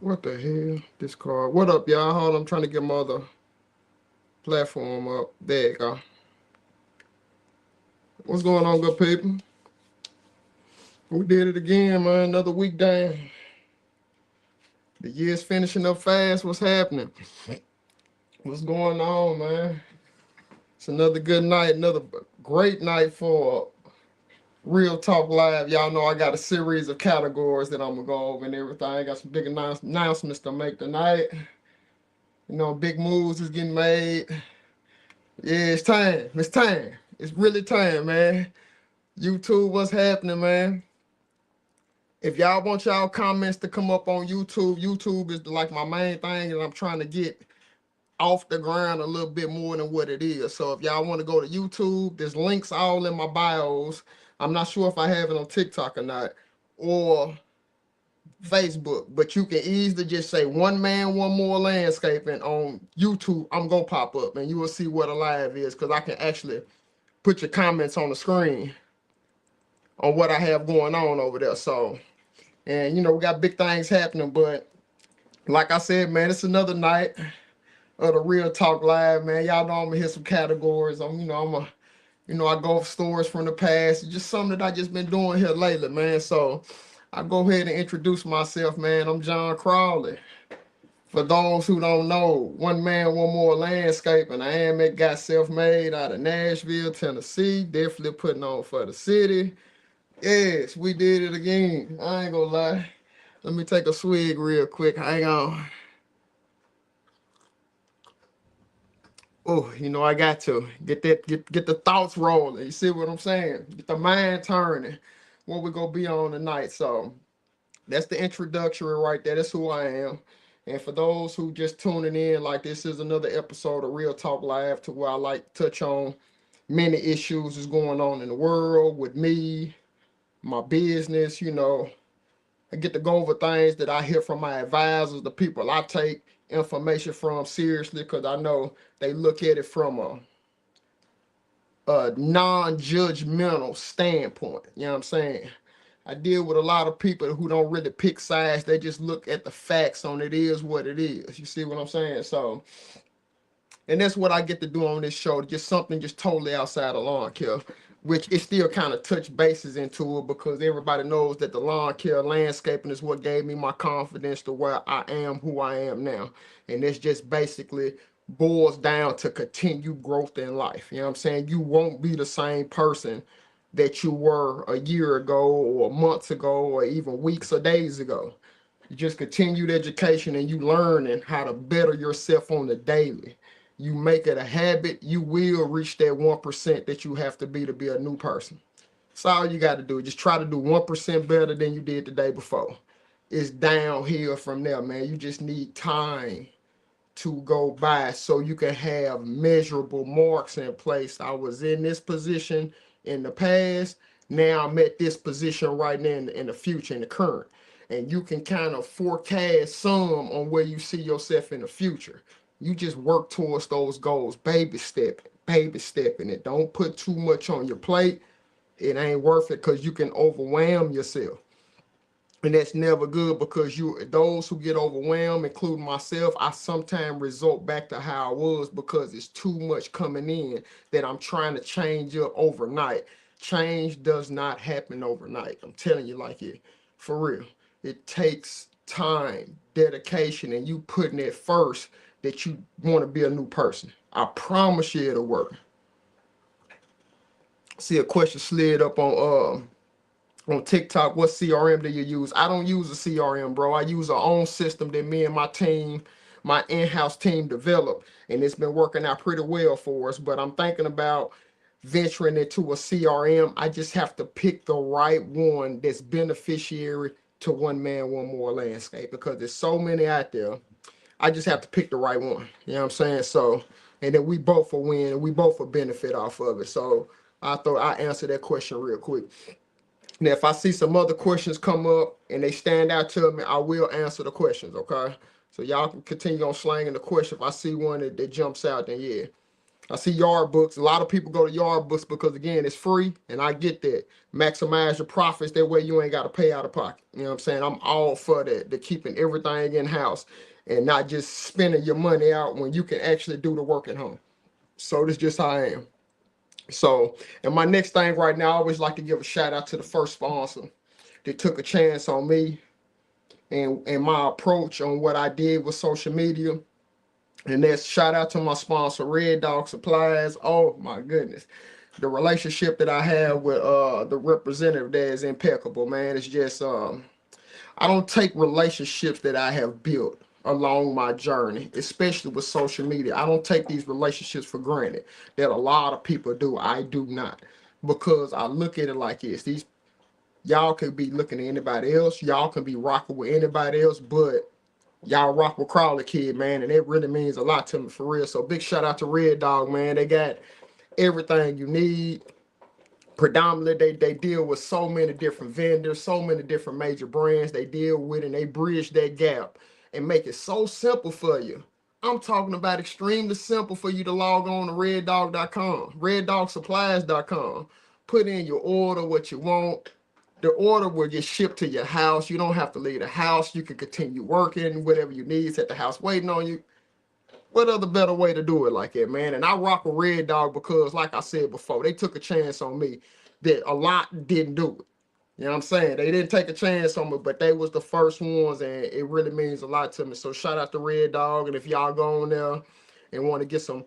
What the hell? Discord. What up, y'all? Hold on, I'm trying to get my other platform up. There you go. What's going on, good people? We did it again, man. Another week down. The year's finishing up fast. What's happening? What's going on, man? It's another good night, another great night for Real Talk Live. Y'all know I got a series of categories that I'm gonna go over and everything. I got some big announcements to make tonight. You know, big moves is getting made. Yeah, it's time. It's time. It's really time, man. YouTube, what's happening, man? If y'all want y'all comments to come up on YouTube, YouTube is like my main thing, and I'm trying to get off the ground a little bit more than what it is. So if y'all want to go to YouTube, there's links all in my bios. I'm not sure if I have it on TikTok or not, or Facebook, but you can easily just say One Man, One More Landscaping on YouTube. I'm gonna pop up and you will see what a live is, because I can actually put your comments on the screen on what I have going on over there. So, and you know, we got big things happening, but like I said, man, it's another night of the Real Talk Live, man. Y'all know I'm gonna hit some categories. I go off stories from the past. It's just something that I just been doing here lately, man. So I'll go ahead and introduce myself, man. I'm John Crawley. For those who don't know, One Man, One More Landscaping. I am that guy self-made out of Nashville, Tennessee. Definitely putting on for the city. Yes, we did it again. I ain't gonna lie. Let me take a swig real quick. Hang on. Oh, I got to get the thoughts rolling. You see what I'm saying? Get the mind turning. What we gonna be on tonight. So that's the introductory right there. That's who I am. And for those who just tuning in, like, this is another episode of Real Talk Live, to where I like to touch on many issues that's going on in the world with me, my business. I get to go over things that I hear from my advisors, the people I take information from seriously, because I know they look at it from a non-judgmental standpoint. You know what I'm saying? I deal with a lot of people who don't really pick sides. They just look at the facts on it is what it is. You see what I'm saying? So, and that's what I get to do on this show. Just something just totally outside of lawn care, which it still kind of touch bases into it, because everybody knows that the lawn care landscaping is what gave me my confidence to where I am who I am now. And it's just basically boils down to continued growth in life. You know what I'm saying? You won't be the same person that you were a year ago or months ago or even weeks or days ago. You just continued education and you learning how to better yourself on the daily. You make it a habit, you will reach that 1% that you have to be a new person. That's all you got to do. Just try to do 1% better than you did the day before. It's downhill from there, man. You just need time to go by so you can have measurable marks in place. I was in this position in the past. Now I'm at this position right now in the future, in the current. And you can kind of forecast some on where you see yourself in the future. You just work towards those goals, baby stepping it. Don't put too much on your plate. It ain't worth it, because you can overwhelm yourself. And that's never good, because those who get overwhelmed, including myself, I sometimes resort back to how I was, because it's too much coming in that I'm trying to change up overnight. Change does not happen overnight. I'm telling you like it, for real. It takes time, dedication, and you putting it first that you want to be a new person. I promise you it'll work. See a question slid up on TikTok. What CRM do you use? I don't use a CRM, bro. I use our own system that me and my team, my in-house team, developed, and it's been working out pretty well for us. But I'm thinking about venturing into a CRM. I just have to pick the right one that's beneficiary to One Man, One More Landscape, because there's so many out there. I just have to pick the right one. You know what I'm saying? So, and then we both will win, and we both will benefit off of it. So I thought I'd answer that question real quick. Now, if I see some other questions come up and they stand out to me, I will answer the questions, okay? So y'all can continue on slanging the question. If I see one that jumps out, then yeah. I see yard books. A lot of people go to yard books because, again, it's free, and I get that. Maximize your profits. That way you ain't got to pay out of pocket. You know what I'm saying? I'm all for that, the keeping everything in-house and not just spending your money out when you can actually do the work at home. So that's just how I am. So, and my next thing right now, I always like to give a shout out to the first sponsor that took a chance on me and my approach on what I did with social media. And that's shout out to my sponsor, Red Dog Supplies. Oh my goodness. The relationship that I have with the representative there is impeccable, man. It's just I don't take relationships that I have built along my journey, especially with social media. I don't take these relationships for granted that a lot of people do. I do not, because I look at it like this. These y'all could be looking at anybody else. Y'all can be rocking with anybody else, but y'all rock with Crawler Kid, man, and it really means a lot to me for real. So big shout out to Red Dog, man. They got everything you need. Predominantly, they deal with so many different vendors, so many different major brands they deal with, and they bridge that gap and make it so simple for you. I'm talking about extremely simple for you to log on to reddog.com, reddogsupplies.com. Put in your order, what you want. The order will get shipped to your house. You don't have to leave the house. You can continue working. Whatever you need is at the house waiting on you. What other better way to do it like that, man? And I rock with Red Dog because, like I said before, they took a chance on me that a lot didn't do it. You know what I'm saying? They didn't take a chance on me, but they was the first ones, and it really means a lot to me. So shout out to Red Dog, and if y'all go on there and want to get some,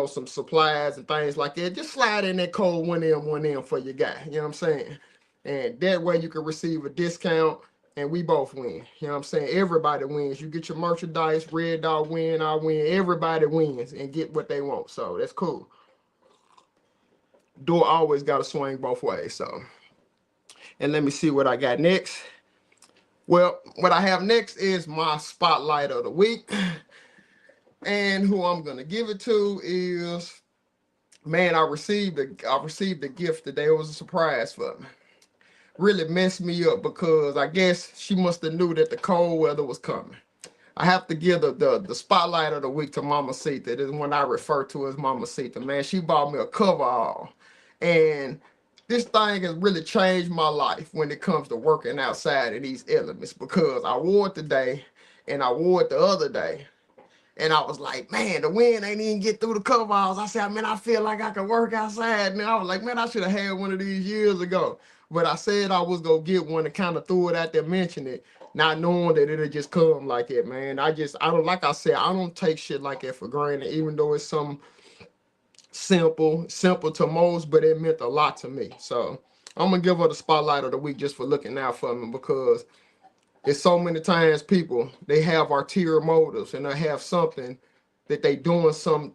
some supplies and things like that, just slide in that code 1M1M for your guy. You know what I'm saying? And that way you can receive a discount and we both win. You know what I'm saying? Everybody wins. You get your merchandise, Red Dog win, I win. Everybody wins and get what they want. So that's cool. Door always got to swing both ways. So, and let me see what I got next. Well, what I have next is my spotlight of the week. And who I'm going to give it to is, man, I received a gift today. It was a surprise for me. Really messed me up because I guess she must have knew that the cold weather was coming. I have to give the spotlight of the week to Mama Sita. This is one I refer to as Mama Sita. Man, she bought me a coverall. And this thing has really changed my life when it comes to working outside in these elements, because I wore it today and I wore it the other day. And I was like, man, the wind ain't even get through the coveralls. I said, man, I feel like I can work outside. And I was like, man, I should have had one of these years ago. But I said I was going to get one and kind of threw it out there, mention it, not knowing that it'll just come like that, man. I don't, like I said, I don't take shit like that for granted, even though it's some simple to most, but it meant a lot to me. So I'm going to give her the spotlight of the week just for looking out for me, because it's so many times people, they have ulterior motives and they have something that they doing something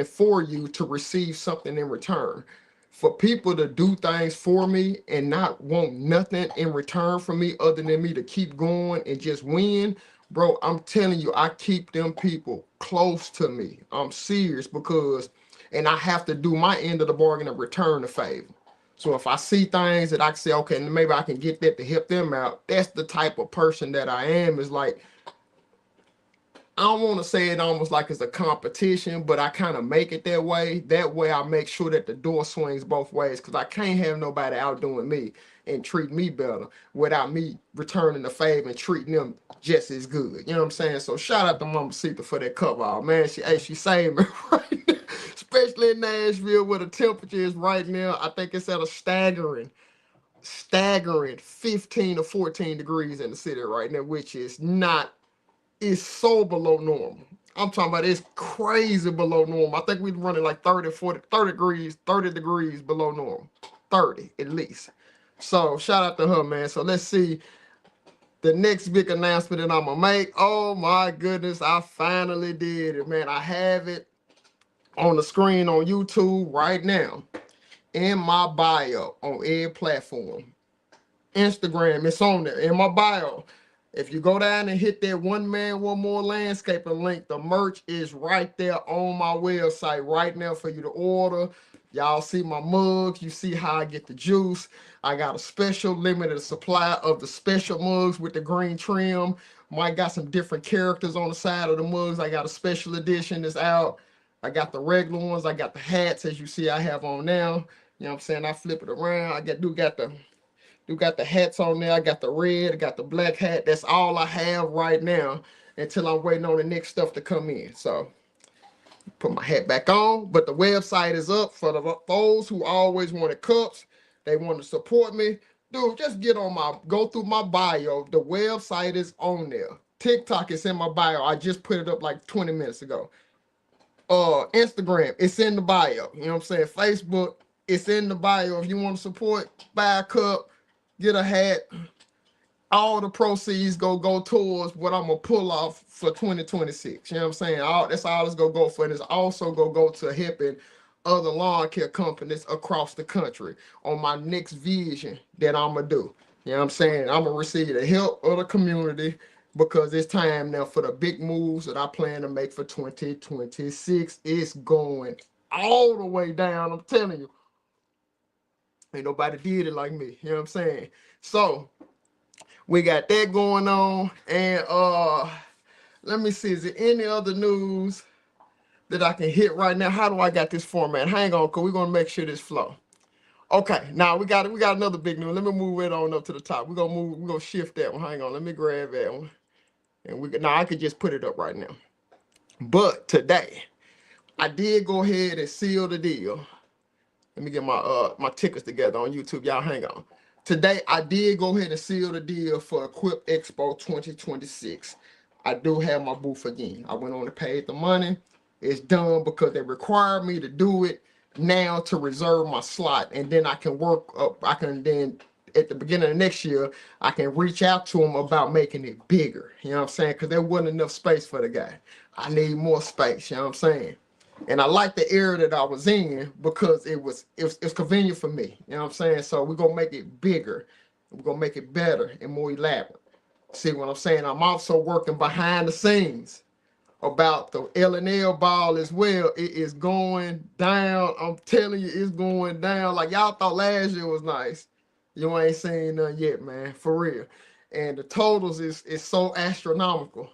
for you to receive something in return. For people to do things for me and not want nothing in return from me other than me to keep going and just win, bro, I'm telling you, I keep them people close to me. I'm serious, because, and I have to do my end of the bargain and return the favor. So if I see things that I can say, okay, maybe I can get that to help them out, that's the type of person that I am. Is like, I don't want to say it almost like it's a competition, but I kind of make it that way. That way I make sure that the door swings both ways, because I can't have nobody outdoing me and treat me better without me returning the favor and treating them just as good. You know what I'm saying? So shout out to Mama Sita for that cover. Man, she saved me right now, especially in Nashville where the temperature is right now. I think it's at a staggering 15 or 14 degrees in the city right now, which is not, is so below normal. I'm talking about, it's crazy below normal. I think we're running like 30 degrees below normal. 30 at least. So shout out to her, man. So let's see the next big announcement that I'm gonna make. Oh my goodness, I finally did it, man. I have it on the screen on YouTube right now, in my bio on every platform. Instagram, it's on there in my bio. If you go down and hit that One Man, One More Landscaping link, the merch is right there on my website right now for you to order. Y'all see my mugs. You see how I get the juice. I got a special limited supply of the special mugs with the green trim. Might got some different characters on the side of the mugs. I got a special edition that's out. I got the regular ones. I got the hats, as you see I have on now. You know what I'm saying? I flip it around. I got the hats on there. I got the red. I got the black hat. That's all I have right now until I'm waiting on the next stuff to come in. So put my hat back on. But the website is up for those who always wanted cups. They want to support me. Dude, just go through my bio. The website is on there. TikTok is in my bio. I just put it up like 20 minutes ago. Instagram, it's in the bio. You know what I'm saying? Facebook, it's in the bio. If you want to support, buy a cup, get a hat. All the proceeds go towards what I'm gonna pull off for 2026. You know what I'm saying? That's all it's gonna go for. And it's also gonna go to helping other lawn care companies across the country on my next vision that I'm gonna do. You know what I'm saying? I'm gonna receive the help of the community because it's time now for the big moves that I plan to make for 2026. It's going all the way down. I'm telling you. Ain't nobody did it like me. You know what I'm saying? So we got that going on. And let me see, is there any other news that I can hit right now? How do I got this format? Hang on, cause we're gonna make sure this flow. Okay, now we got another big news. Let me move it on up to the top. We're gonna shift that one. Hang on, let me grab that one. And now I could just put it up right now. But today, I did go ahead and seal the deal. Let me get my tickets together on YouTube. Y'all hang on. Today, I did go ahead and seal the deal for Equip Expo 2026. I do have my booth again. I went on and paid the money. It's done because they required me to do it now to reserve my slot. And then I can work up. I can then, at the beginning of next year, I can reach out to them about making it bigger. You know what I'm saying? Because there wasn't enough space for the guy. I need more space. You know what I'm saying? And I like the area that I was in because it was convenient for me. You know what I'm saying? So we're gonna make it bigger. We're gonna make it better and more elaborate. See what I'm saying? I'm also working behind the scenes about the L&L ball as well. It is going down. I'm telling you, it's going down. Like y'all thought last year was nice. You ain't seen none yet, man. For real. And the totals is so astronomical.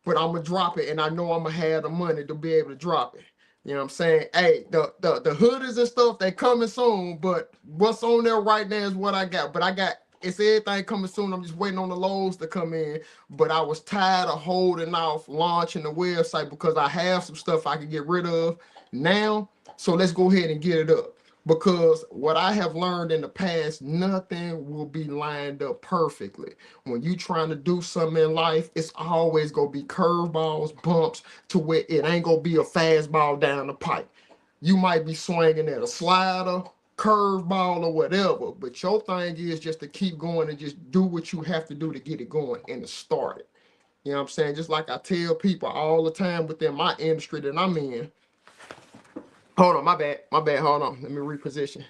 But I'm gonna drop it, and I know I'm gonna have the money to be able to drop it. You know what I'm saying? Hey, the hoodies and stuff, they coming soon, but what's on there right now is what I got. But it's everything coming soon. I'm just waiting on the loads to come in. But I was tired of holding off launching the website because I have some stuff I can get rid of now. So let's go ahead and get it up. Because what I have learned in the past, nothing will be lined up perfectly. When you trying to do something in life, it's always going to be curveballs, bumps, to where it ain't going to be a fastball down the pipe. You might be swinging at a slider, curveball, or whatever, but your thing is just to keep going and just do what you have to do to get it going and to start it. You know what I'm saying? Just like I tell people all the time within my industry that I'm in. Hold on, my bad, hold on. Let me reposition.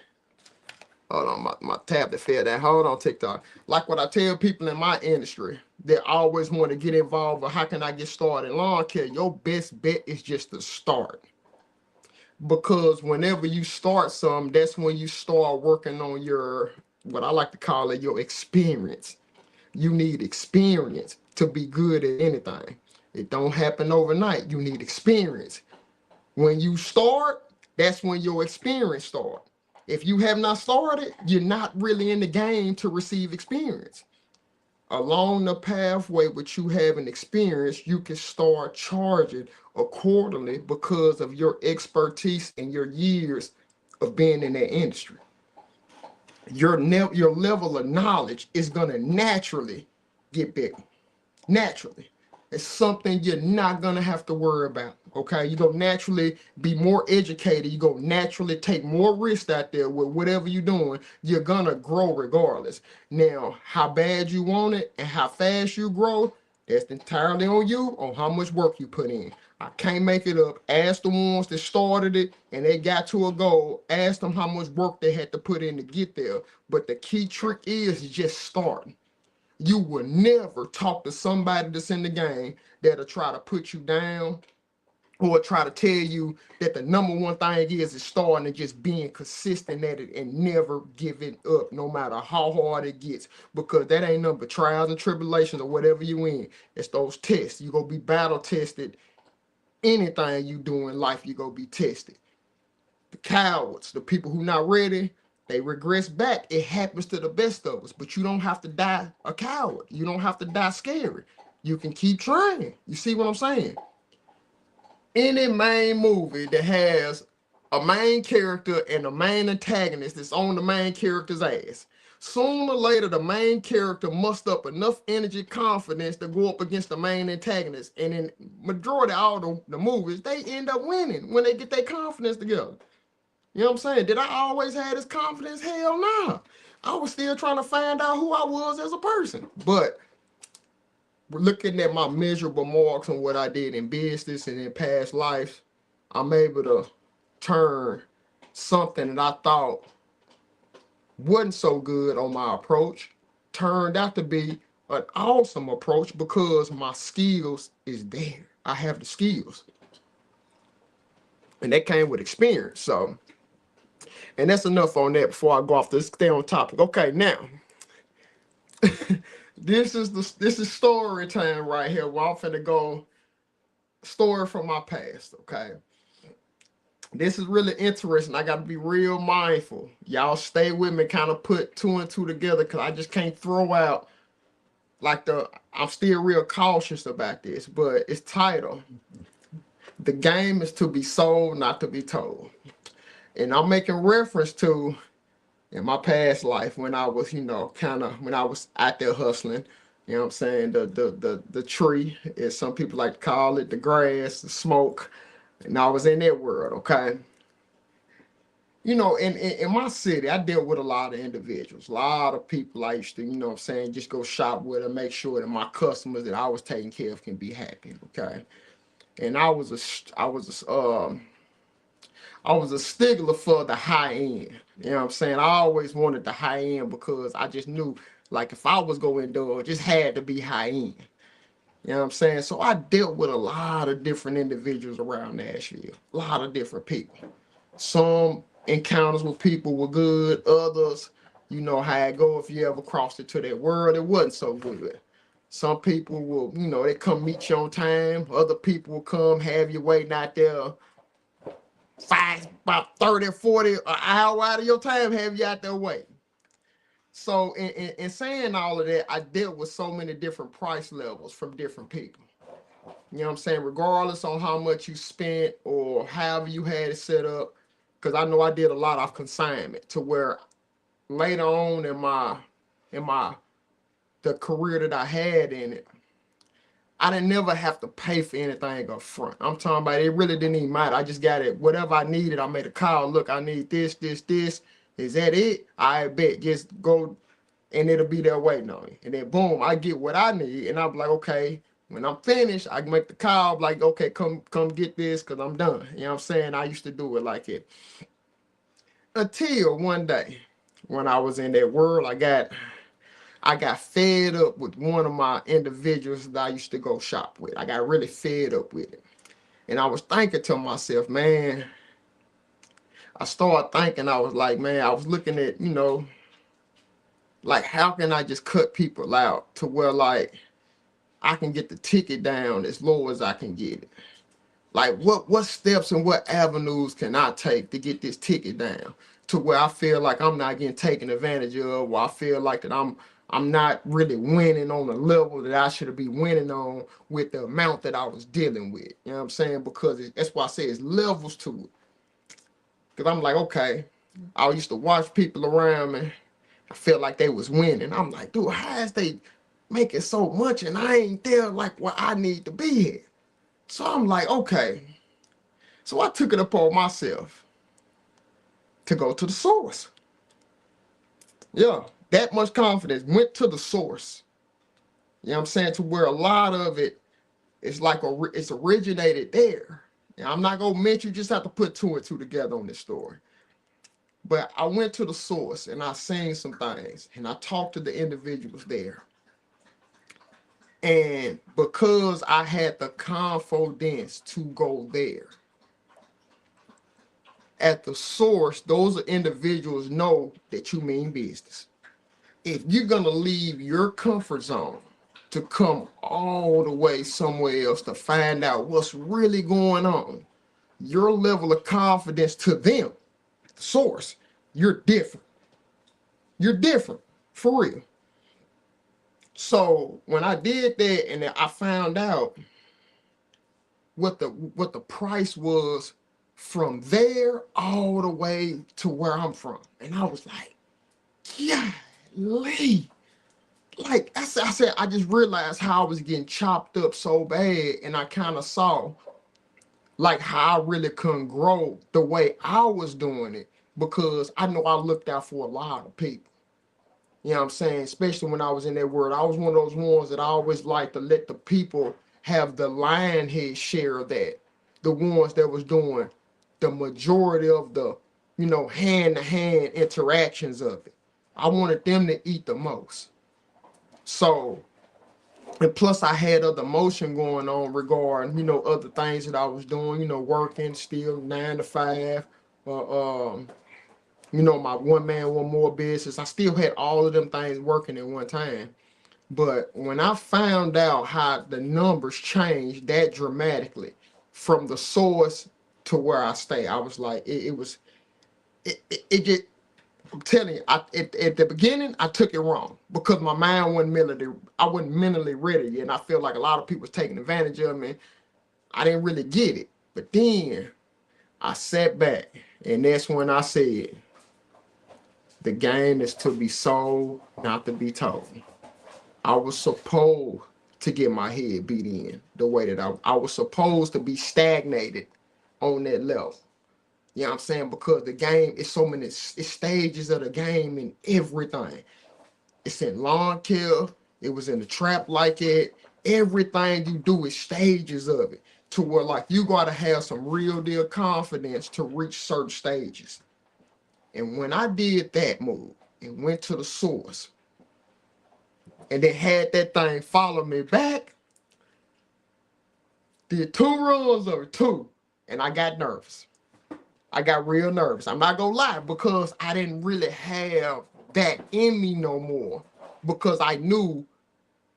Hold on, my tablet fell down. Hold on, TikTok. Like what I tell people in my industry, they always want to get involved with how can I get started in lawn care. Your best bet is just to start. Because whenever you start something, that's when you start working on your, what I like to call it, your experience. You need experience to be good at anything. It don't happen overnight. You need experience. When you start, that's when your experience starts. If you have not started, you're not really in the game to receive experience. Along the pathway which you have an experience, you can start charging accordingly because of your expertise and your years of being in that industry. Your level of knowledge is going to naturally get bigger. Naturally. It's something you're not going to have to worry about. Okay, you're going to naturally be more educated. You're going to naturally take more risk out there with whatever you're doing. You're going to grow regardless. Now, how bad you want it and how fast you grow, that's entirely on you, on how much work you put in. I can't make it up. Ask the ones that started it and they got to a goal. Ask them how much work they had to put in to get there. But the key trick is just starting. You will never talk to somebody that's in the game that'll try to put you down or try to tell you that the number one thing is starting and just being consistent at it and never giving up no matter how hard it gets, because that ain't nothing but trials and tribulations or whatever you in. It's those tests. You're going to be battle tested anything you do in life, you go be tested. The cowards, the people who not ready, they regress back. It happens to the best of us, but you don't have to die a coward. You don't have to die scary. You can keep trying. You see what I'm saying? Any main movie that has a main character and a main antagonist that's on the main character's ass, sooner or later the main character muster up enough energy, confidence to go up against the main antagonist. And in majority of all the movies, they end up winning when they get their confidence together. You know what I'm saying? Did I always have this confidence? Hell no. I was still trying to find out who I was as a person. But looking at my miserable marks and what I did in business and in past lives, I'm able to turn something that I thought wasn't so good on my approach, turned out to be an awesome approach because my skills is there. I have the skills. And that came with experience. So, and that's enough on that before I go off. Let's stay on topic. Okay, now this is story time right here. Where I'm finna go story from my past. Okay, this is really interesting. I gotta be real mindful. Y'all stay with me. Kind of put two and two together because I just can't throw out like I'm still real cautious about this. But it's titled "The Game Is to Be Sold, Not to Be Told." And I'm making reference to in my past life when I was, when I was out there hustling, you know what I'm saying? The tree, as some people like to call it, the grass, the smoke. And I was in that world, okay? In my city, I dealt with a lot of individuals, a lot of people I used to, just go shop with and make sure that my customers that I was taking care of can be happy, okay? And I was a stickler for the high end. You know what I'm saying? I always wanted the high end because I just knew, like, if I was going to it just had to be high end. You know what I'm saying? So I dealt with a lot of different individuals around Nashville, a lot of different people. Some encounters with people were good. Others, you know how it go. If you ever crossed into that world, it wasn't so good. Some people will, they come meet you on time. Other people will come have you waiting out there about 30 or 40 an hour out of your time, have you out there waiting. So in saying all of that, I dealt with so many different price levels from different people. You know what I'm saying? Regardless on how much you spent or however you had it set up, because I know I did a lot of consignment to where later on in the career that I had in it, I didn't never have to pay for anything up front. I'm talking about it really didn't even matter. I just got it. Whatever I needed, I made a call. Look, I need this. Is that it? I bet. Just go and it'll be there waiting on you. And then boom, I get what I need. And I'm like, okay, when I'm finished, I can make the call like, okay, come get this because I'm done. You know what I'm saying? I used to do it like it. Until one day when I was in that world, I got fed up with one of my individuals that I used to go shop with. I got really fed up with it. And I was thinking to myself, man, I started thinking, I was like, man, I was looking at, like, how can I just cut people out to where, like, I can get the ticket down as low as I can get it? Like, what steps and what avenues can I take to get this ticket down to where I feel like I'm not getting taken advantage of, where I feel like that I'm not really winning on the level that I should be winning on with the amount that I was dealing with. You know what I'm saying? Because that's why I say it's levels to it. Because I'm like, okay, I used to watch people around me. I felt like they was winning. I'm like, dude, how is they making so much and I ain't there like where I need to be at? So I'm like, okay. So I took it upon myself to go to the source. Yeah, that much confidence, went to the source. You know what I'm saying? To where a lot of it is like it's originated there. Now, I'm not gonna mention, you just have to put two and two together on this story. But I went to the source and I seen some things and I talked to the individuals there. And because I had the confidence to go there, at the source, those individuals know that you mean business. If you're gonna leave your comfort zone to come all the way somewhere else to find out what's really going on. Your level of confidence to them, the source, you're different. You're different, for real. So when I did that and I found out what the price was from there all the way to where I'm from, and I was like, yeah, Lee. Like I said, I just realized how I was getting chopped up so bad, and I kind of saw like how I really couldn't grow the way I was doing it, because I know I looked out for a lot of people. You know what I'm saying? Especially when I was in that world. I was one of those ones that I always like to let the people have the lion head share of that. The ones that was doing the majority of the, hand-to-hand interactions of it. I wanted them to eat the most. So, and plus I had other motion going on regarding, other things that I was doing, working still 9 to 5, my one man, one more business. I still had all of them things working at one time. But when I found out how the numbers changed that dramatically from the source to where I stay, I was like, it just, I'm telling you, at the beginning, I took it wrong because my mind I wasn't mentally ready yet. And I feel like a lot of people was taking advantage of me. I didn't really get it. But then I sat back, and that's when I said, the game is to be sold, not to be told. I was supposed to get my head beat in the way that I was supposed to be stagnated on that level. You know what I'm saying? Because the game is so many stages of the game and everything. It's in lawn care. It was in the trap like it. Everything you do is stages of it. To where like you gotta have some real deal confidence to reach certain stages. And when I did that move and went to the source and then had that thing follow me back, did 2 runs of it, 2, and I got nervous. I got real nervous. I'm not gonna lie, because I didn't really have that in me no more, because I knew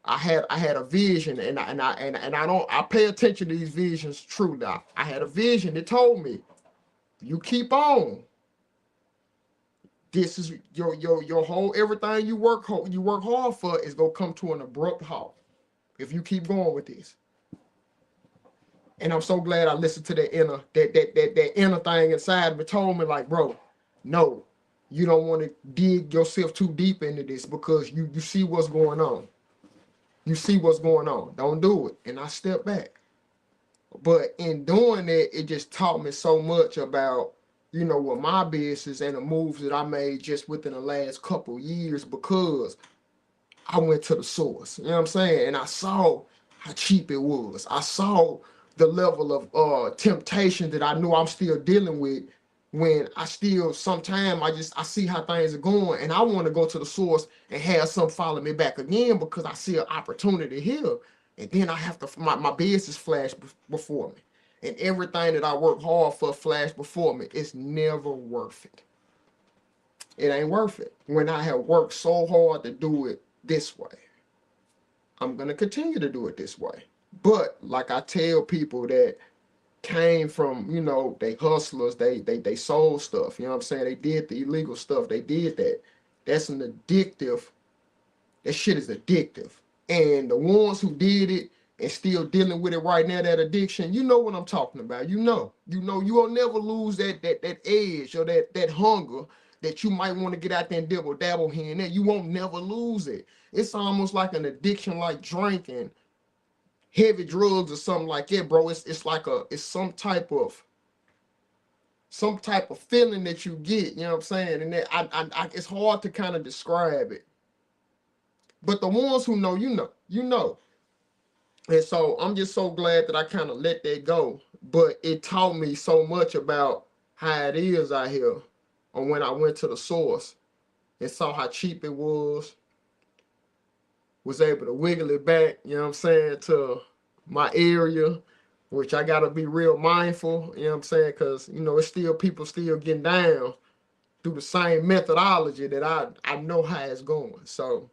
I had a vision, and I pay attention to these visions true now. I had a vision that told me, you keep on. This is your whole everything you work hard for is gonna come to an abrupt halt if you keep going with this. And I'm so glad I listened to that inner thing inside me told me like, bro, no, you don't want to dig yourself too deep into this, because you see what's going on. You see what's going on. Don't do it. And I stepped back. But in doing that, it just taught me so much about, what my business and the moves that I made just within the last couple years, because I went to the source. You know what I'm saying? And I saw how cheap it was. I saw the level of temptation that I knew I'm still dealing with, when I still sometimes I see how things are going, and I want to go to the source and have some follow me back again, because I see an opportunity here. And then I have to my business flash before me. And everything that I work hard for flash before me. It's never worth it. It ain't worth it. When I have worked so hard to do it this way, I'm going to continue to do it this way. But like I tell people that came from, they hustlers, they sold stuff, you know what I'm saying? They did the illegal stuff. They did that. That's an addictive. That shit is addictive. And the ones who did it and still dealing with it right now, that addiction, you know what I'm talking about. You will never lose that edge or that hunger that you might want to get out there and dabble here and there. You won't never lose it. It's almost like an addiction, like drinking, heavy drugs or something like that, bro. It's some type of feeling that you get, you know what I'm saying? And that it's hard to kind of describe it. But the ones who know, you know. And so I'm just so glad that I kind of let that go. But it taught me so much about how it is out here. And when I went to the source and saw how cheap it was able to wiggle it back, you know what I'm saying, to my area, which I got to be real mindful, you know what I'm saying, because, it's still people still getting down through the same methodology that I know how it's going. So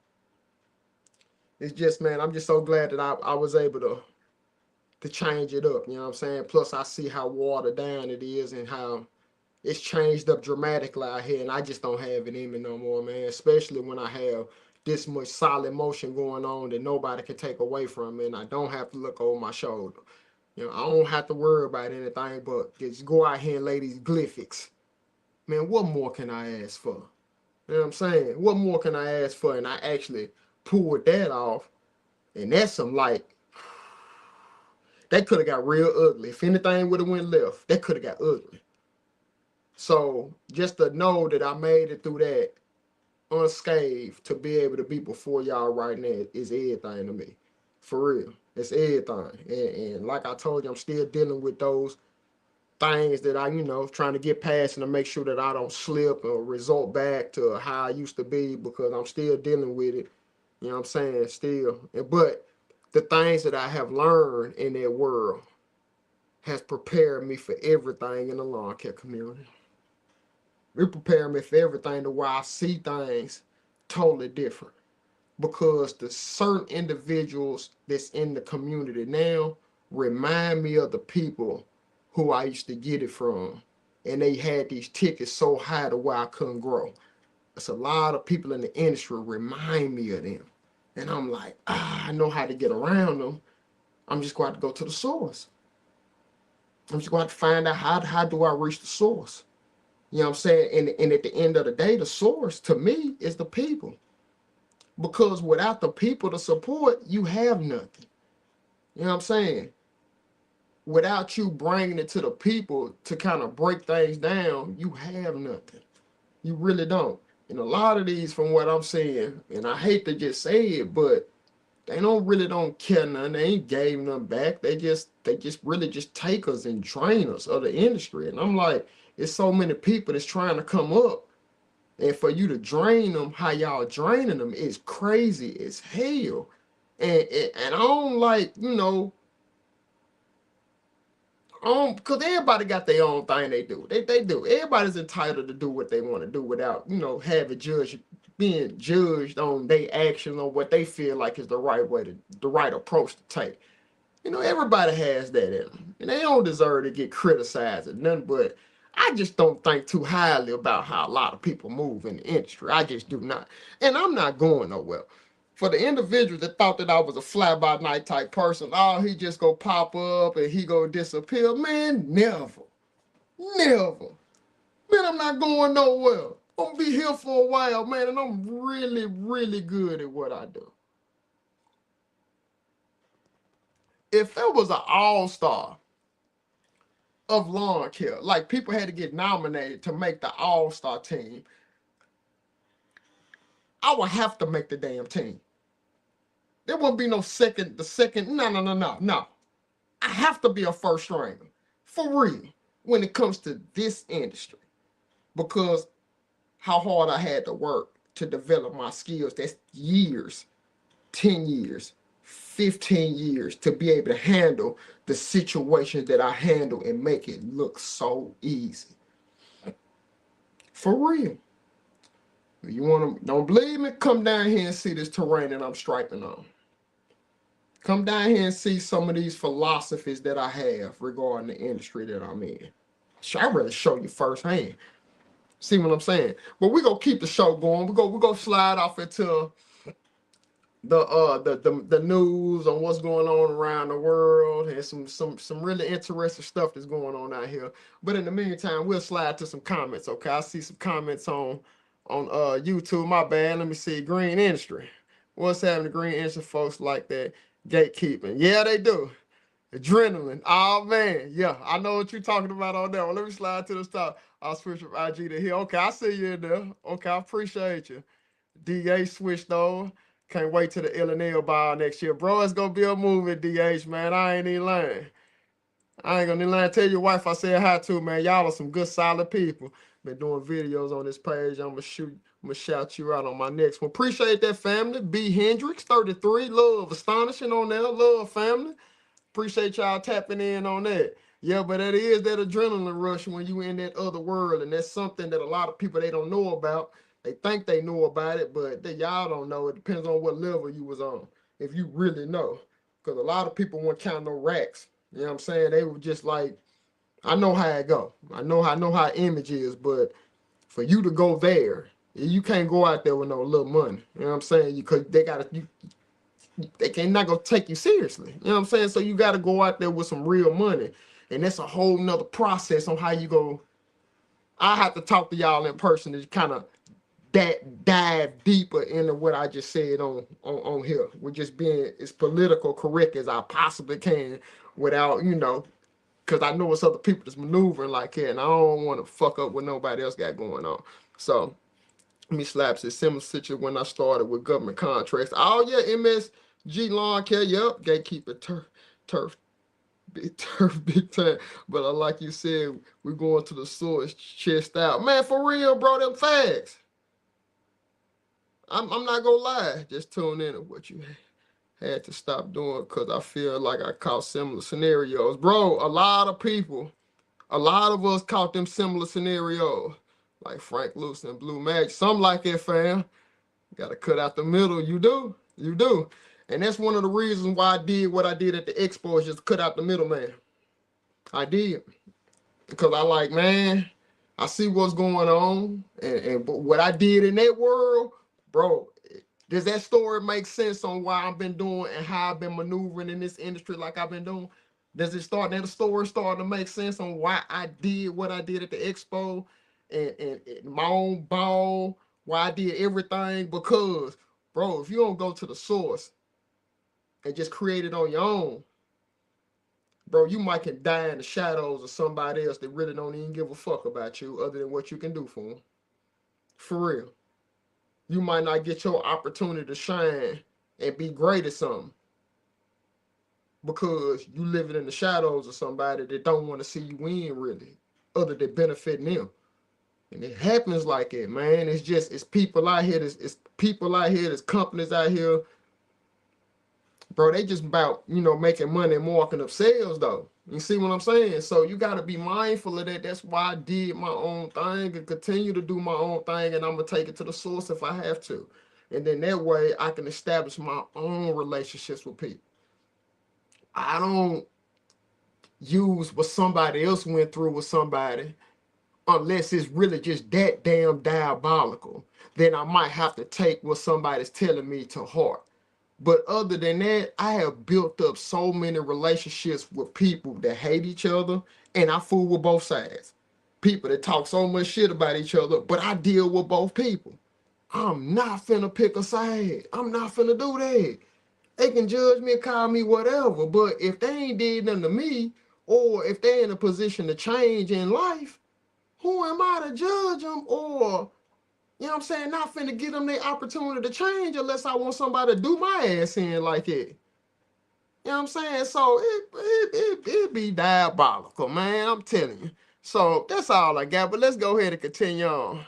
It's just, man, I'm just so glad that I was able to change it up. You know what I'm saying? Plus, I see how watered down it is and how it's changed up dramatically out here, and I just don't have it in me no more, man. Especially when I have this much solid motion going on that nobody can take away from me, and I don't have to look over my shoulder. You know, I don't have to worry about anything but just go out here and lay these glyphics. Man, what more can I ask for? You know what I'm saying? What more can I ask for? And I actually pulled that off, and that's some like that could have got real ugly. If anything would have went left, that could have got ugly. So just to know that I made it through that unscathed, to be able to be before y'all right now is everything to me. For real. It's everything. And like I told you, I'm still dealing with those things that I, trying to get past and to make sure that I don't slip or resort back to how I used to be, because I'm still dealing with it. You know what I'm saying? Still. But the things that I have learned in that world has prepared me for everything in the lawn care community. It prepared me for everything to where I see things totally different. Because the certain individuals that's in the community now remind me of the people who I used to get it from. And they had these tickets so high to where I couldn't grow. It's a lot of people in the industry remind me of them. And I'm like, I know how to get around them. I'm just going to go to the source. I'm just going to find out how do I reach the source. You know what I'm saying? And at the end of the day, the source to me is the people. Because without the people to support, you have nothing. You know what I'm saying? Without you bringing it to the people to kind of break things down, you have nothing. You really don't. And a lot of these, from what I'm saying, and I hate to just say it, but they don't care nothing. They ain't gave nothing back. They just really just take us and drain us of the industry. And I'm like, it's so many people that's trying to come up, and for you to drain them, how y'all draining them is crazy as hell. And I don't like, because everybody got their own thing they do. They do. Everybody's entitled to do what they want to do without, having being judged on their actions, on what they feel like is the right approach to take. Everybody has that in them, and they don't deserve to get criticized or nothing. But I just don't think too highly about how a lot of people move in the industry. I just do not, and I'm not going nowhere. For the individuals that thought that I was a fly-by-night type person, oh, he just go pop up and he go disappear. Man, never. Never. Man, I'm not going nowhere. I'm gonna be here for a while, man, and I'm really, really good at what I do. If there was an all-star of lawn care, like people had to get nominated to make the all-star team, I would have to make the damn team. There wouldn't be no second, no. I have to be a first stringer, for real, when it comes to this industry. Because how hard I had to work to develop my skills, that's years, 10 years, 15 years to be able to handle the situations that I handle and make it look so easy. For real. Don't believe me? Come down here and see this terrain that I'm striping on. Come down here and see some of these philosophies that I have regarding the industry that I'm in. I'd rather show you firsthand. See what I'm saying? But we're gonna keep the show going. We're gonna slide off into the news on what's going on around the world, and some really interesting stuff that's going on out here. But in the meantime, we'll slide to some comments. Okay, I see some comments on YouTube. My bad. Let me see. Green industry. What's happening to green industry folks like that gatekeeping? Yeah, they do. Adrenaline. Oh man, yeah, I know what you're talking about on that one. Let me slide to the top. I'll switch from IG to here. Okay, I see you in there. Okay, I appreciate you. DA switched over. Can't wait till the Illinois ball next year. Bro, it's gonna be a movie, DH, man. I ain't even lying. I ain't gonna even lie. Tell your wife I said hi to, man. Y'all are some good, solid people. Been doing videos on this page. I'm gonna shout you out on my next one. Appreciate that, family. B Hendrix, 33. Love astonishing on there. Love family. Appreciate y'all tapping in on that. Yeah, but that is that adrenaline rush when you in that other world, and that's something that a lot of people, they don't know about. They think they know about it, but y'all don't know. It depends on what level you was on. if you really know. Because a lot of people won't count no racks. You know what I'm saying? They were just like, I know how it go. I know how image is, but for you to go there, you can't go out there with no little money. You know what I'm saying? Because they can't not gonna take you seriously. You know what I'm saying? So you gotta go out there with some real money. And that's a whole nother process on how you go. I have to talk to y'all in person to kind of dive deeper into what I just said on here. With just being as political correct as I possibly can without, because I know it's other people that's maneuvering like that, and I don't want to fuck up what nobody else got going on. So me slaps a similar situation when I started with government contracts. Oh yeah, MSG lawn care, yep, gatekeeper turf, big turf, big time. But like you said, we going to the source, chest out. Man, for real, bro, them facts. I'm not gonna lie. Just tune in to what you had to stop doing because I feel like I caught similar scenarios. Bro, a lot of us caught them similar scenarios. Like Frank Lucas and Blue Magic. Something like that, fam. Gotta cut out the middle. You do. You do. And that's one of the reasons why I did what I did at the expo is just cut out the middleman. I did. Because I like, man, I see what's going on. And but what I did in that world, bro, does that story make sense on why I've been doing and how I've been maneuvering in this industry like I've been doing? Does it start that the story starting to make sense on why I did what I did at the expo and my own ball, why I did everything? Because, bro, if you don't go to the source and just create it on your own, bro, you might can die in the shadows of somebody else that really don't even give a fuck about you other than what you can do for them. For real. You might not get your opportunity to shine and be great at something because you living in the shadows of somebody that don't want to see you win really, other than benefiting them. And it happens like it, man. It's people out here, there's companies out here, bro, they just about, making money and marking up sales though. You see what I'm saying? So you got to be mindful of that. That's why I did my own thing and continue to do my own thing, and I'm going to take it to the source if I have to. And then that way I can establish my own relationships with people. I don't use what somebody else went through with somebody unless it's really just that damn diabolical. Then I might have to take what somebody's telling me to heart. But other than that, I have built up so many relationships with people that hate each other, and I fool with both sides. People that talk so much shit about each other, but I deal with both people. I'm not finna pick a side. I'm not finna do that. They can judge me and call me whatever, but if they ain't did nothing to me, or if they're in a position to change in life, who am I to judge them or, I'm saying, not finna give them the opportunity to change unless I want somebody to do my ass in like it. You know what I'm saying? So it be diabolical, man. I'm telling you. So that's all I got. But let's go ahead and continue on.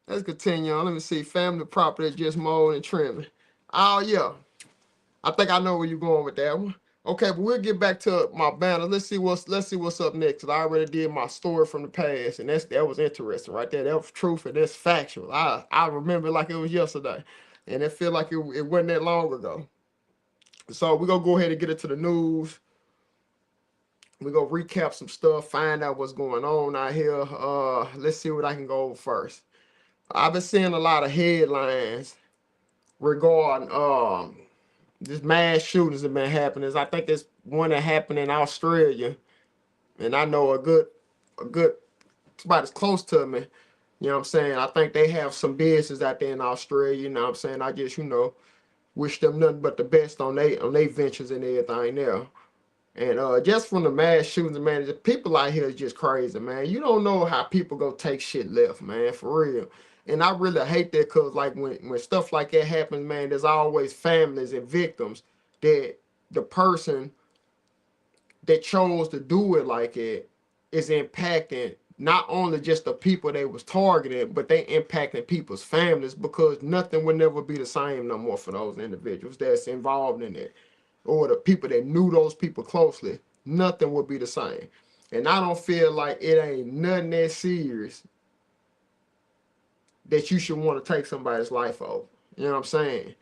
Let's continue on. Let me see. Family property just mowed and trimming. Oh yeah. I think I know where you're going with that one. Okay, but we'll get back to my banner. Let's see what's up next. 'Cause I already did my story from the past, and that was interesting right there. That was truth and that's factual. I remember it like it was yesterday, and it feel like it wasn't that long ago. So we're gonna go ahead and get into the news. We're gonna recap some stuff, find out what's going on out here. Let's see what I can go over first. I've been seeing a lot of headlines regarding this mass shootings have been happening. I think there's one that happened in Australia, and I know a good somebody's close to me. You know what I'm saying? I think they have some business out there in Australia. You know what I'm saying? I just wish them nothing but the best on they ventures and everything there. And just from the mass shootings, man, the people out here is just crazy, man. You don't know how people go take shit left, man, for real. And I really hate that because, like, when stuff like that happens, man, there's always families and victims that the person that chose to do it like it is impacting not only just the people they was targeting, but they impacting people's families because nothing will never be the same no more for those individuals that's involved in it or the people that knew those people closely. Nothing would be the same. And I don't feel like it ain't nothing that serious that you should want to take somebody's life over. You know what I'm saying?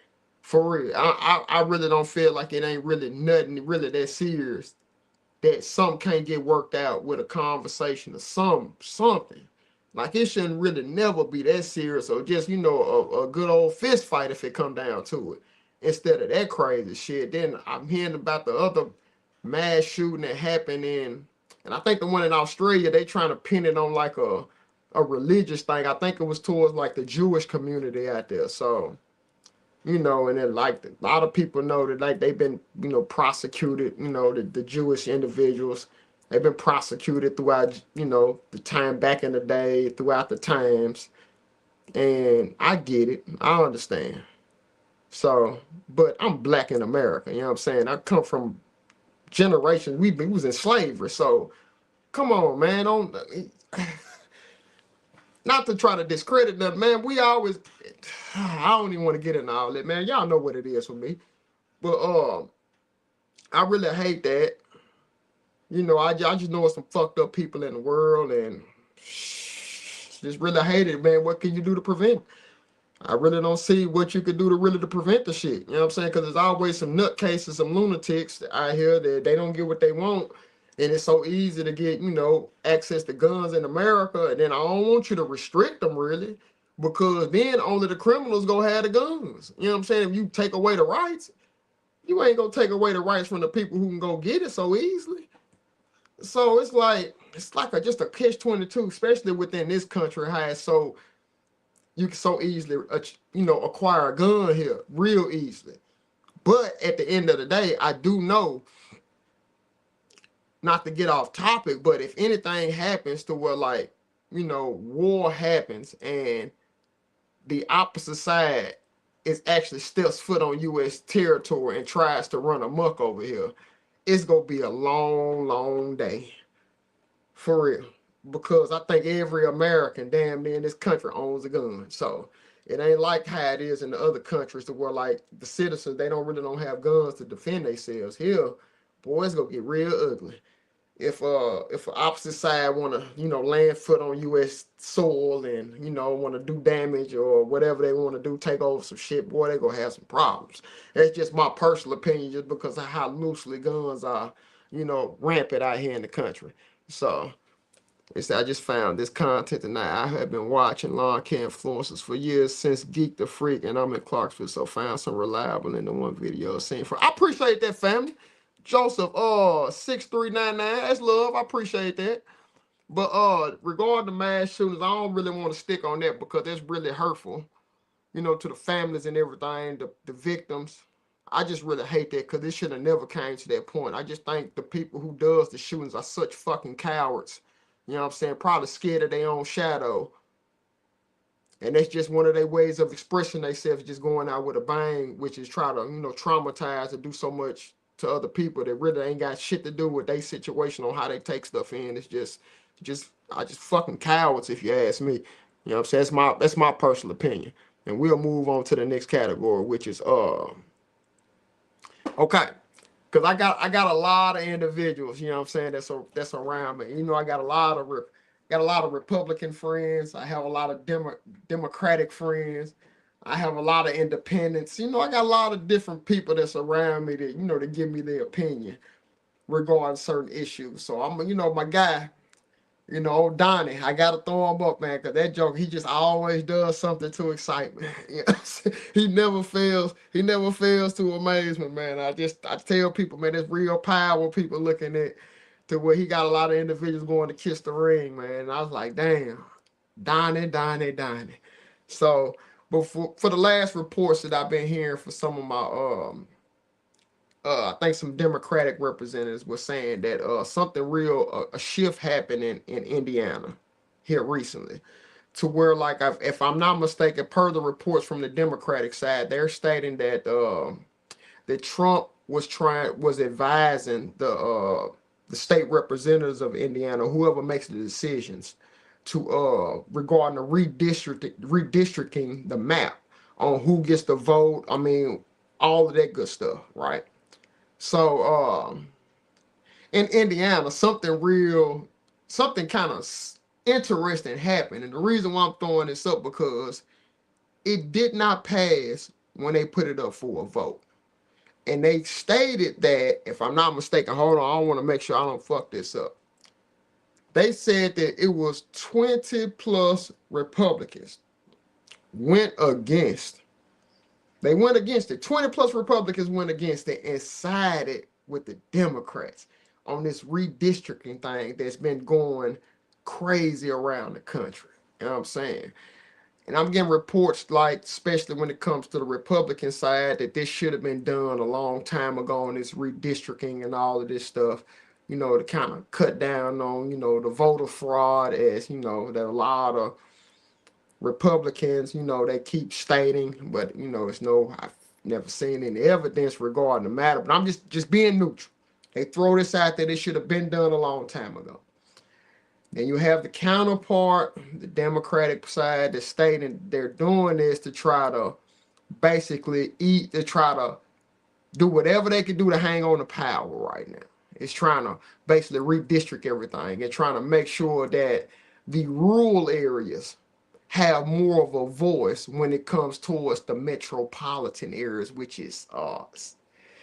For real. I really don't feel like it ain't really nothing really that serious that some can't get worked out with a conversation or something. Like it shouldn't really never be that serious or just, a good old fist fight if it come down to it. Instead of that crazy shit. Then I'm hearing about the other mass shooting that happened and I think the one in Australia, they trying to pin it on like a religious thing. I think it was towards like the Jewish community out there. So and then like a lot of people know that like they've been, prosecuted, the Jewish individuals, they've been prosecuted throughout, the time back in the day, throughout the times. And I get it. I understand. So, but I'm black in America, you know what I'm saying? I come from generations, we was in slavery. So come on, man. Don't not to try to discredit them, man. We always I don't even want to get into all that, man. Y'all know what it is for me. But I really hate that. I just know some fucked up people in the world and just really hate it, man. What can you do to prevent it? I really don't see what you could do to prevent the shit. You know what I'm saying? Because there's always some nutcases, some lunatics out here that they don't get what they want. And it's so easy to get, access to guns in America. And then I don't want you to restrict them really, because then only the criminals go have the guns. You know what I'm saying? If you take away the rights, you ain't gonna take away the rights from the people who can go get it so easily. So it's like just a catch-22, especially within this country, how it's so you can so easily acquire a gun here real easily. But at the end of the day, I do know, not to get off topic, but if anything happens to where like, war happens and the opposite side is actually steps foot on U.S. territory and tries to run amok over here, it's gonna be a long, long day. For real. Because I think every American damn near in this country owns a gun. So it ain't like how it is in the other countries to where like the citizens, they don't have guns to defend themselves. Here, boy, it's gonna get real ugly. If an opposite side wanna, land foot on US soil and, wanna do damage or whatever they wanna do, take over some shit, boy, they gonna have some problems. That's just my personal opinion, just because of how loosely guns are, rampant out here in the country. So I just found this content tonight. I have been watching lawn care influencers for years since Geek the Freak, and I'm in Clarksville, so found some reliable in the one video seen for. I appreciate that, family. Joseph, 6399, that's love. I appreciate that. But regarding the mass shootings, I don't really want to stick on that because that's really hurtful, to the families and everything, the victims. I just really hate that because it should have never came to that point. I just think the people who does the shootings are such fucking cowards. You know what I'm saying? Probably scared of their own shadow. And that's just one of their ways of expressing themselves, just going out with a bang, which is try to, traumatize and do so much to other people that really ain't got shit to do with their situation on how they take stuff in. It's just fucking cowards, if you ask me. You know what I'm saying? That's my personal opinion. And we'll move on to the next category, which is okay. Because I got a lot of individuals, you know what I'm saying, that's around me. I got a lot of Republican friends. I have a lot of Democratic friends. I have a lot of independents. I got a lot of different people that's around me that, to give me their opinion regarding certain issues. So I'm, my guy, Donnie, I gotta throw him up, man, because that joke, he just always does something to excite me. He never fails. He never fails to amaze me, man. I tell people, man, there's real power people looking at to where he got a lot of individuals going to kiss the ring, man. And I was like, damn, Donnie. So, but for the last reports that I've been hearing for some of my I think some Democratic representatives were saying that something real, a shift happened in Indiana here recently, to where like if I'm not mistaken, per the reports from the Democratic side, they're stating that that Trump was advising the state representatives of Indiana, whoever makes the decisions, to regarding the redistricting the map on who gets to vote. I mean, all of that good stuff, right? So in Indiana, something kind of interesting happened. And the reason why I'm throwing this up because it did not pass when they put it up for a vote. And they stated that, if I'm not mistaken, hold on, I want to make sure I don't fuck this up. They said that it was 20 plus Republicans went against. They went against it. 20 plus Republicans went against it and sided with the Democrats on this redistricting thing that's been going crazy around the country. You know what I'm saying? And I'm getting reports, like, especially when it comes to the Republican side, that this should have been done a long time ago on this redistricting and all of this stuff, you know, to kind of cut down on, you know, the voter fraud, as, you know, that a lot of Republicans, you know, they keep stating, but, you know, I've never seen any evidence regarding the matter, but I'm just being neutral. They throw this out there, it should have been done a long time ago. Then you have the counterpart, the Democratic side, that's stating they're doing this to try to basically try to do whatever they can do to hang on to power right now. It's trying to basically redistrict everything and trying to make sure that the rural areas have more of a voice when it comes towards the metropolitan areas, which is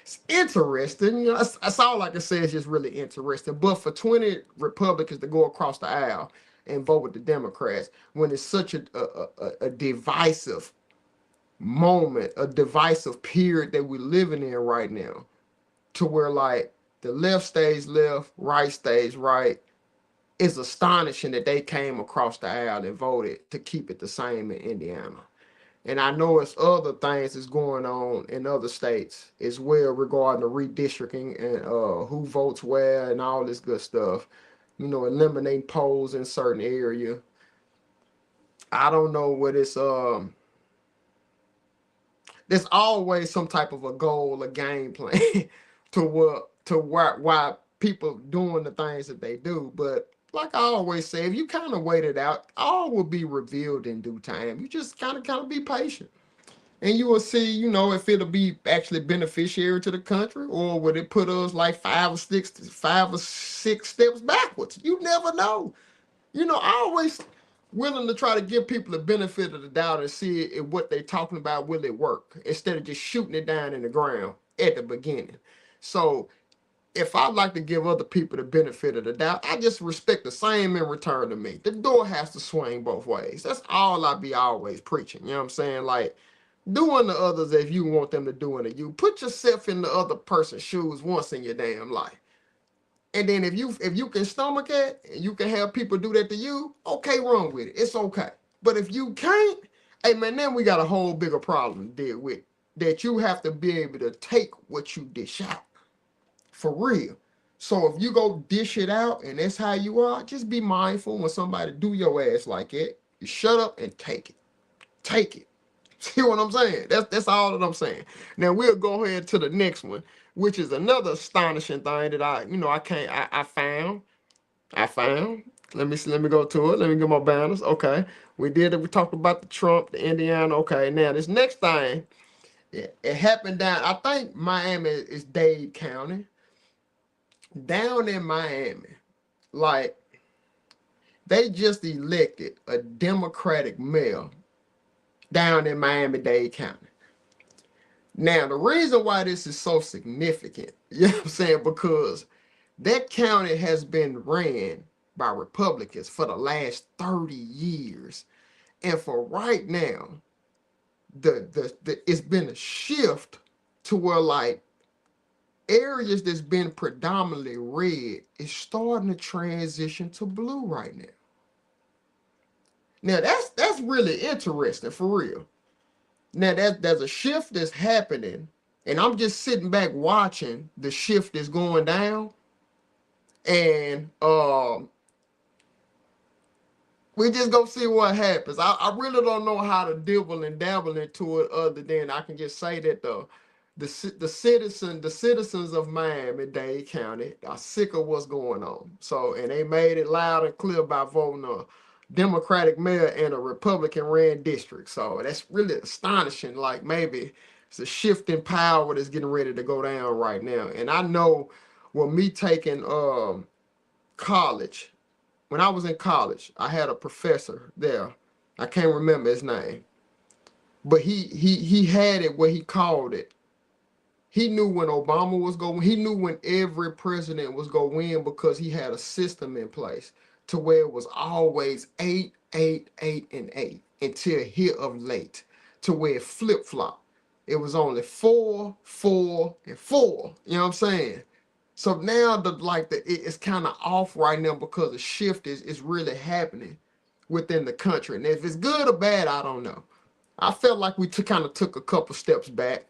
it's interesting. You know, that's all I can say. Is just really interesting. But for 20 Republicans to go across the aisle and vote with the Democrats when it's such a divisive moment, a divisive period that we're living in right now, to where like the left stays left, right stays right, it's astonishing that they came across the aisle and voted to keep it the same in Indiana. And I know it's other things that's going on in other states as well regarding the redistricting and who votes where and all this good stuff. You know, eliminating polls in certain area. I don't know what it's there's always some type of a goal, a game plan why people doing the things that they do. But like I always say, if you kind of wait it out, all will be revealed in due time. You just kind of be patient. And you will see, you know, if it'll be actually beneficiary to the country, or would it put us like 5 or 6 steps backwards? You never know. You know, I always willing to try to give people the benefit of the doubt and see if what they're talking about, will it work, instead of just shooting it down in the ground at the beginning. So if I'd like to give other people the benefit of the doubt, I just respect the same in return to me. The door has to swing both ways. That's all I be always preaching. You know what I'm saying? Like, do unto others if you want them to do unto you. Put yourself in the other person's shoes once in your damn life. And then if you can stomach it and you can have people do that to you, okay, run with it. It's okay. But if you can't, hey man, then we got a whole bigger problem to deal with. That you have to be able to take what you dish out. For real. So if you go dish it out and that's how you are, just be mindful when somebody do your ass like it. You shut up and take it. Take it. See what I'm saying? That's all that I'm saying. Now we'll go ahead to the next one, which is another astonishing thing that I found. Let me go to it. Let me get my banners. Okay. We talked about the Trump, the Indiana. Okay. Now this next thing, it happened down, I think Miami is Dade County. Down in Miami, like, they just elected a Democratic mayor down in Miami-Dade County. Now, the reason why this is so significant, you know what I'm saying, because that county has been ran by Republicans for the last 30 years. And for right now, it's been a shift to where, like, areas that's been predominantly red is starting to transition to blue right now. Now that's really interesting, for real. Now there's a shift that's happening, and I'm just sitting back watching the shift that's going down, and we just go see what happens. I really don't know how to dibble and dabble into it, other than I can just say that the citizens of Miami-Dade County are sick of what's going on. So, and they made it loud and clear by voting a Democratic mayor in a Republican-ran district. So that's really astonishing. Like, maybe it's a shift in power that's getting ready to go down right now. And I know, with me taking college, when I was in college, I had a professor there. I can't remember his name. But he had it where he called it. He knew when Obama was going. He knew when every president was going to win because he had a system in place to where it was always 8, 8, 8, and 8 until here of late, to where it flip flop. It was only 4, 4, and 4. You know what I'm saying? So now it's kind of off right now because a shift is really happening within the country. And if it's good or bad, I don't know. I felt like we kind of took a couple steps back,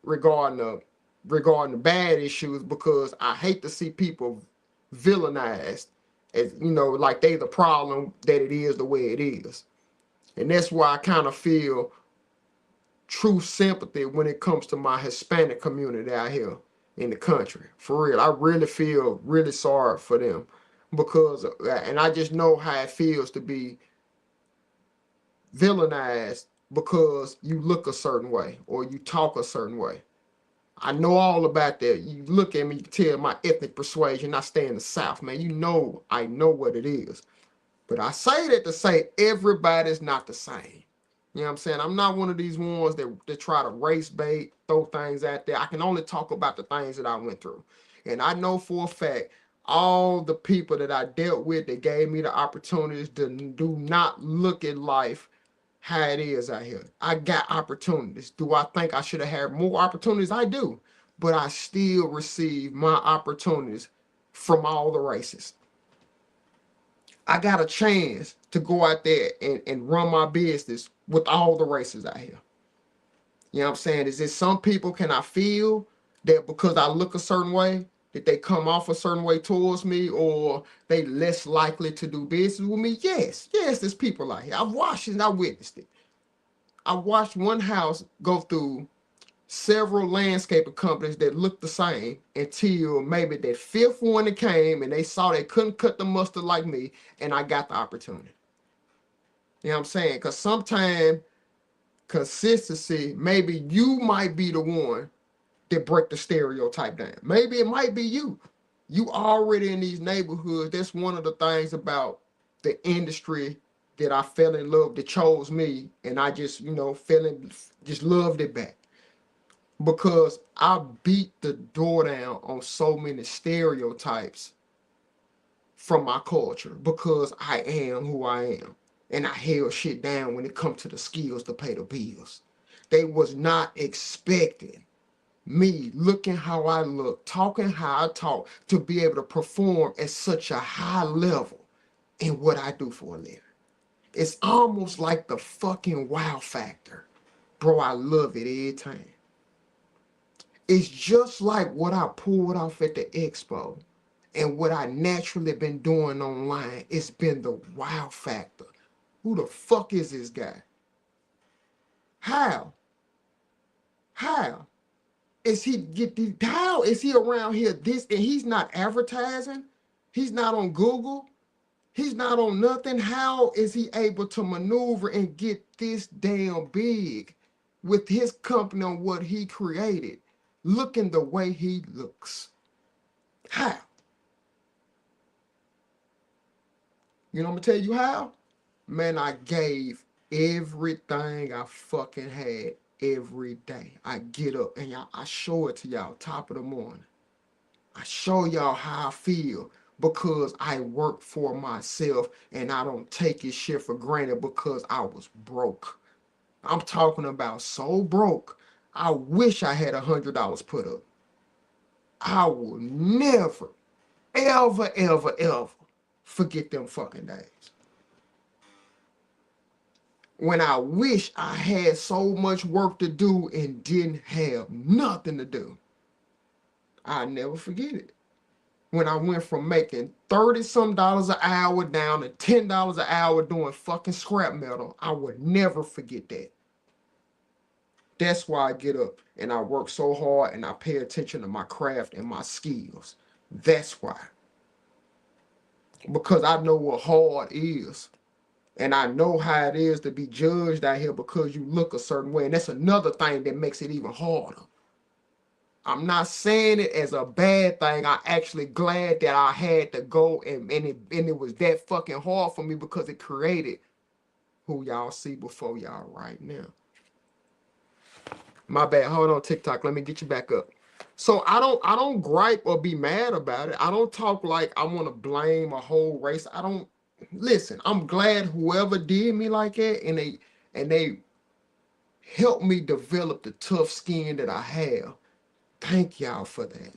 regarding the bad issues, because I hate to see people villainized as like they the problem that it is the way it is. And that's why I kind of feel true sympathy when it comes to my Hispanic community out here in the country. For real, I really feel really sorry for them because, and I just know how it feels to be villainized because you look a certain way or you talk a certain way. I know all about that. You look at me, you can tell my ethnic persuasion. I stay in the South, man. I know what it is. But I say that to say everybody's not the same. You know what I'm saying? I'm not one of these ones that try to race bait, throw things out there. I can only talk about the things that I went through. And I know for a fact, all the people that I dealt with that gave me the opportunities to do not look at life how it is out here. I got opportunities. Do I think I should have had more opportunities? I do. But I still receive my opportunities from all the races. I got a chance to go out there and run my business with all the races out here. You know what I'm saying? Is there some people, can I feel that because I look a certain way, that they come off a certain way towards me, or they less likely to do business with me? Yes, there's people out here. I've watched it and I witnessed it. I watched one house go through several landscaping companies that looked the same until maybe that fifth one that came and they saw they couldn't cut the mustard like me, and I got the opportunity. You know what I'm saying? Because sometimes consistency, maybe you might be the one that break the stereotype down. Maybe it might be you. You already in these neighborhoods. That's one of the things about the industry that I fell in love, that chose me, and I just, just loved it back. Because I beat the door down on so many stereotypes from my culture, because I am who I am. And I held shit down when it comes to the skills to pay the bills. They was not expecting me looking how I look, talking how I talk, to be able to perform at such a high level in what I do for a living. It's almost like the fucking wow factor. Bro, I love it every time. It's just like what I pulled off at the expo and what I naturally been doing online. It's been the wow factor. Who the fuck is this guy? How is he how is he around here this, and he's not advertising? He's not on Google. He's not on nothing. How is he able to maneuver and get this damn big with his company on what he created, looking the way he looks? How? You know, I'm gonna tell you how? Man, I gave everything I fucking had every day. I get up and I show it to y'all top of the morning. I show y'all how I feel because I work for myself and I don't take this shit for granted because I was broke. I'm talking about so broke. I wish I had $100 put up. I will never, ever, ever, ever forget them fucking days. When I wish I had so much work to do and didn't have nothing to do. I'll never forget it. When I went from making $30-some an hour down to $10 an hour doing fucking scrap metal, I would never forget that. That's why I get up and I work so hard and I pay attention to my craft and my skills. That's why. Because I know what hard is. And I know how it is to be judged out here because you look a certain way. And that's another thing that makes it even harder. I'm not saying it as a bad thing. I'm actually glad that I had to go and it was that fucking hard for me because it created who y'all see before y'all right now. My bad. Hold on, TikTok. Let me get you back up. So I don't gripe or be mad about it. I don't talk like I want to blame a whole race. I don't listen. I'm glad whoever did me like that and they helped me develop the tough skin that I have. Thank y'all for that.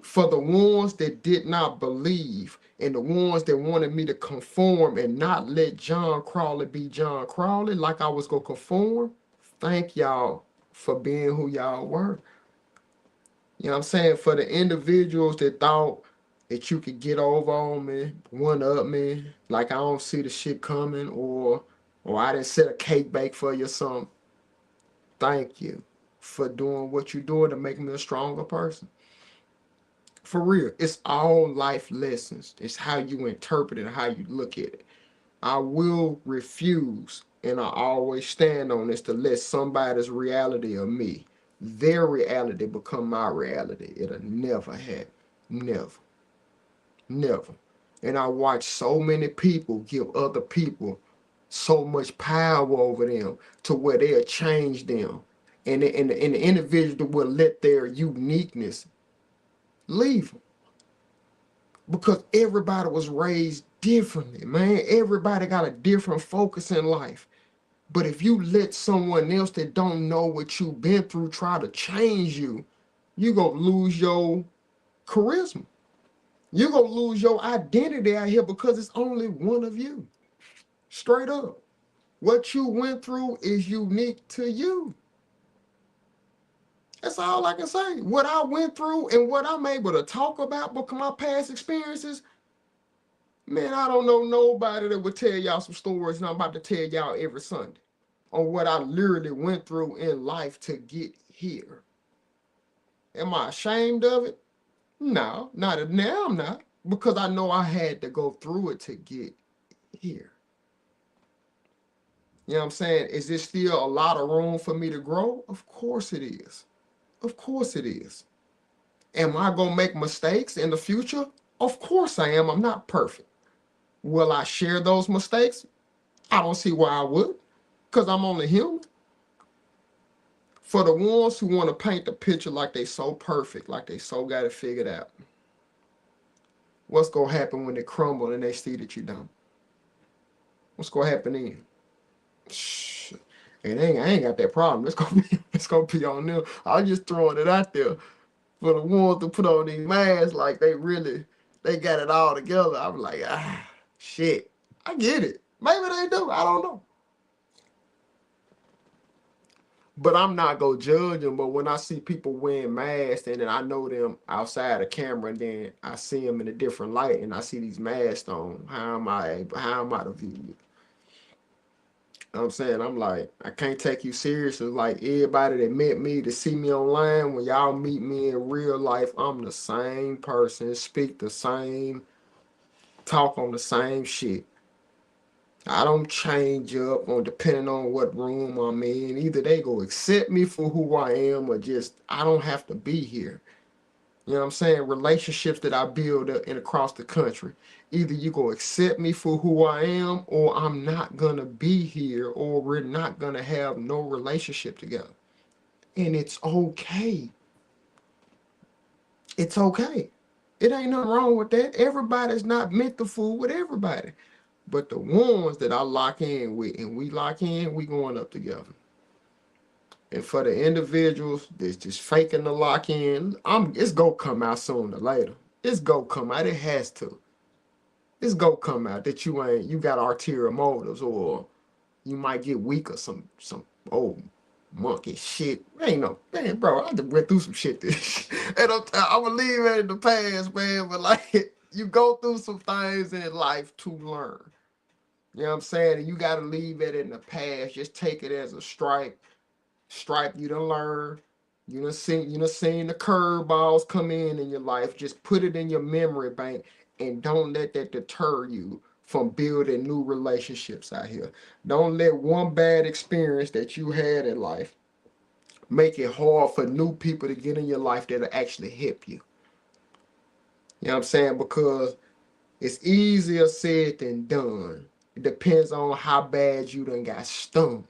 For the ones that did not believe and the ones that wanted me to conform and not let John Crowley be John Crowley like I was going to conform, thank y'all for being who y'all were. You know what I'm saying? For the individuals that thought that you could get over on me, one up me, like I don't see the shit coming, or I didn't set a cake bake for you or something. Thank you for doing what you're doing to make me a stronger person. For real, it's all life lessons. It's how you interpret it and how you look at it. I will refuse, and I always stand on this, to let somebody's reality of me, their reality, become my reality. It'll never happen. Never. Never. And I watch so many people give other people so much power over them to where they'll change them. And the individual will let their uniqueness leave them. Because everybody was raised differently, man. Everybody got a different focus in life. But if you let someone else that don't know what you've been through try to change you, you're going to lose your charisma. You're going to lose your identity out here because it's only one of you. Straight up. What you went through is unique to you. That's all I can say. What I went through and what I'm able to talk about because my past experiences, man, I don't know nobody that would tell y'all some stories and I'm about to tell y'all every Sunday on what I literally went through in life to get here. Am I ashamed of it? No, not now. I'm not, because I know I had to go through it to get here. You know what I'm saying? Is there still a lot of room for me to grow? Of course it is. Of course it is. Am I going to make mistakes in the future? Of course I am. I'm not perfect. Will I share those mistakes? I don't see why I would, because I'm only human. For the ones who want to paint the picture like they so perfect, like they so got it figured out, what's going to happen when they crumble and they see that you don't? What's going to happen then? Shh. And I ain't got that problem. It's gonna be on them. I'm just throwing it out there for the ones to put on these masks like they got it all together. I'm like, shit. I get it. Maybe they do. I don't know. But I'm not gonna judge them. But when I see people wearing masks and then I know them outside the camera, and then I see them in a different light, and I see these masks on, how am I to view you? I'm saying, I'm like, I can't take you serious. It's like everybody that met me to see me online, when y'all meet me in real life, I'm the same person, speak the same, talk on the same shit. I don't change up on depending on what room I'm in. Either they go accept me for who I am or just I don't have to be here. You know what I'm saying? Relationships that I build up and across the country. Either you go accept me for who I am, or I'm not gonna be here, or we're not gonna have no relationship together. And it's okay. It's okay. It ain't nothing wrong with that. Everybody's not meant to fool with everybody. But the ones that I lock in with and we lock in, we going up together. And for the individuals that's just faking the lock in, it's gonna come out sooner or later. It's gonna come out. It has to. It's gonna come out that you got ulterior motives, or you might get weak or some old monkey shit. Ain't no man, bro. I just went through some shit. And I'm gonna leave it in the past, man. But like, you go through some things in life to learn. You know what I'm saying? And you gotta leave it in the past. Just take it as a stripe you done learn. You done seen the curveballs come in your life. Just put it in your memory bank and don't let that deter you from building new relationships out here. Don't let one bad experience that you had in life make it hard for new people to get in your life that'll actually help you. You know what I'm saying? Because it's easier said than done. It depends on how bad you done got stung.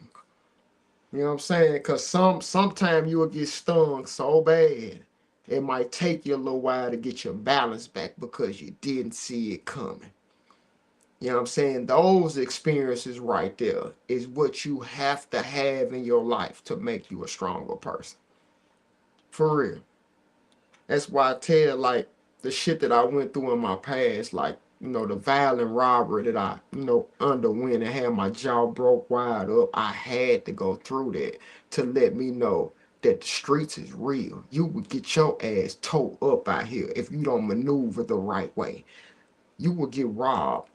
You know what I'm saying? Because sometimes you will get stung so bad, it might take you a little while to get your balance back because you didn't see it coming. You know what I'm saying? Those experiences right there is what you have to have in your life to make you a stronger person. For real. That's why I tell, like, the shit that I went through in my past, like, the violent robbery that I, underwent and had my jaw broke wide up. I had to go through that to let me know that the streets is real. You would get your ass towed up out here if you don't maneuver the right way. You will get robbed,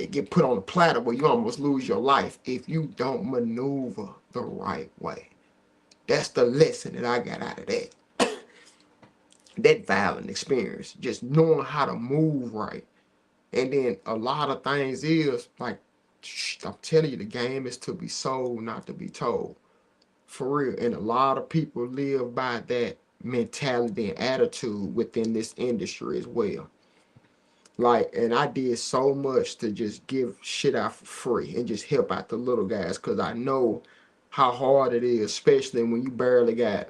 get put on a platter where you almost lose your life if you don't maneuver the right way. That's the lesson that I got out of that. That violent experience, just knowing how to move right. And then a lot of things is like, I'm telling you, the game is to be sold, not to be told. For real. And a lot of people live by that mentality and attitude within this industry as well. Like, and I did so much to just give shit out for free and just help out the little guys, because I know how hard it is, especially when you barely got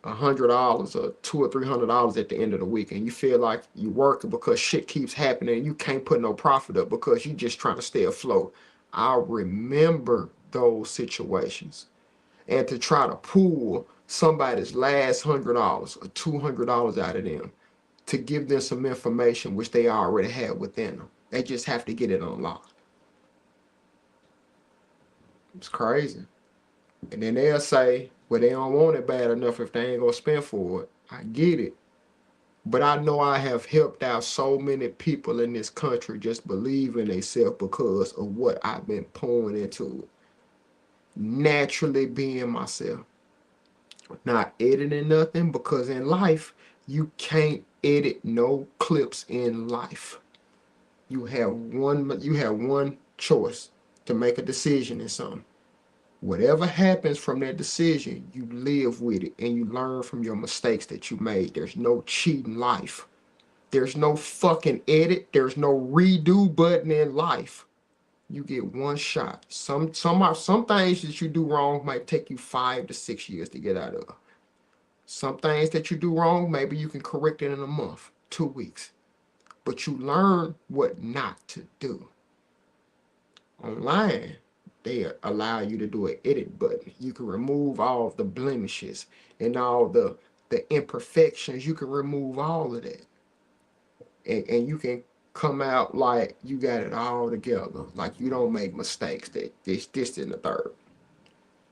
$100 or $200 or $300 at the end of the week, and you feel like you working because shit keeps happening and you can't put no profit up because you just trying to stay afloat. I remember those situations, and to try to pull somebody's last $100 or $200 out of them to give them some information which they already had within them. They just have to get it unlocked. It's crazy. And then they'll say, well, they don't want it bad enough if they ain't gonna spend for it. I get it. But I know I have helped out so many people in this country just believe in themselves because of what I've been pouring into it. Naturally being myself. Not editing nothing, because in life, you can't edit no clips in life. You have one choice to make a decision in something. Whatever happens from that decision, you live with it and you learn from your mistakes that you made. There's no cheating life. There's no fucking edit. There's no redo button in life. You get one shot. Some things that you do wrong might take you 5 to 6 years to get out of. Some things that you do wrong, maybe you can correct it in a month, 2 weeks. But you learn what not to do. Online, they allow you to do an edit button. You can remove all the blemishes and all the imperfections. You can remove all of that. And you can come out like you got it all together. Like you don't make mistakes. That this and the third.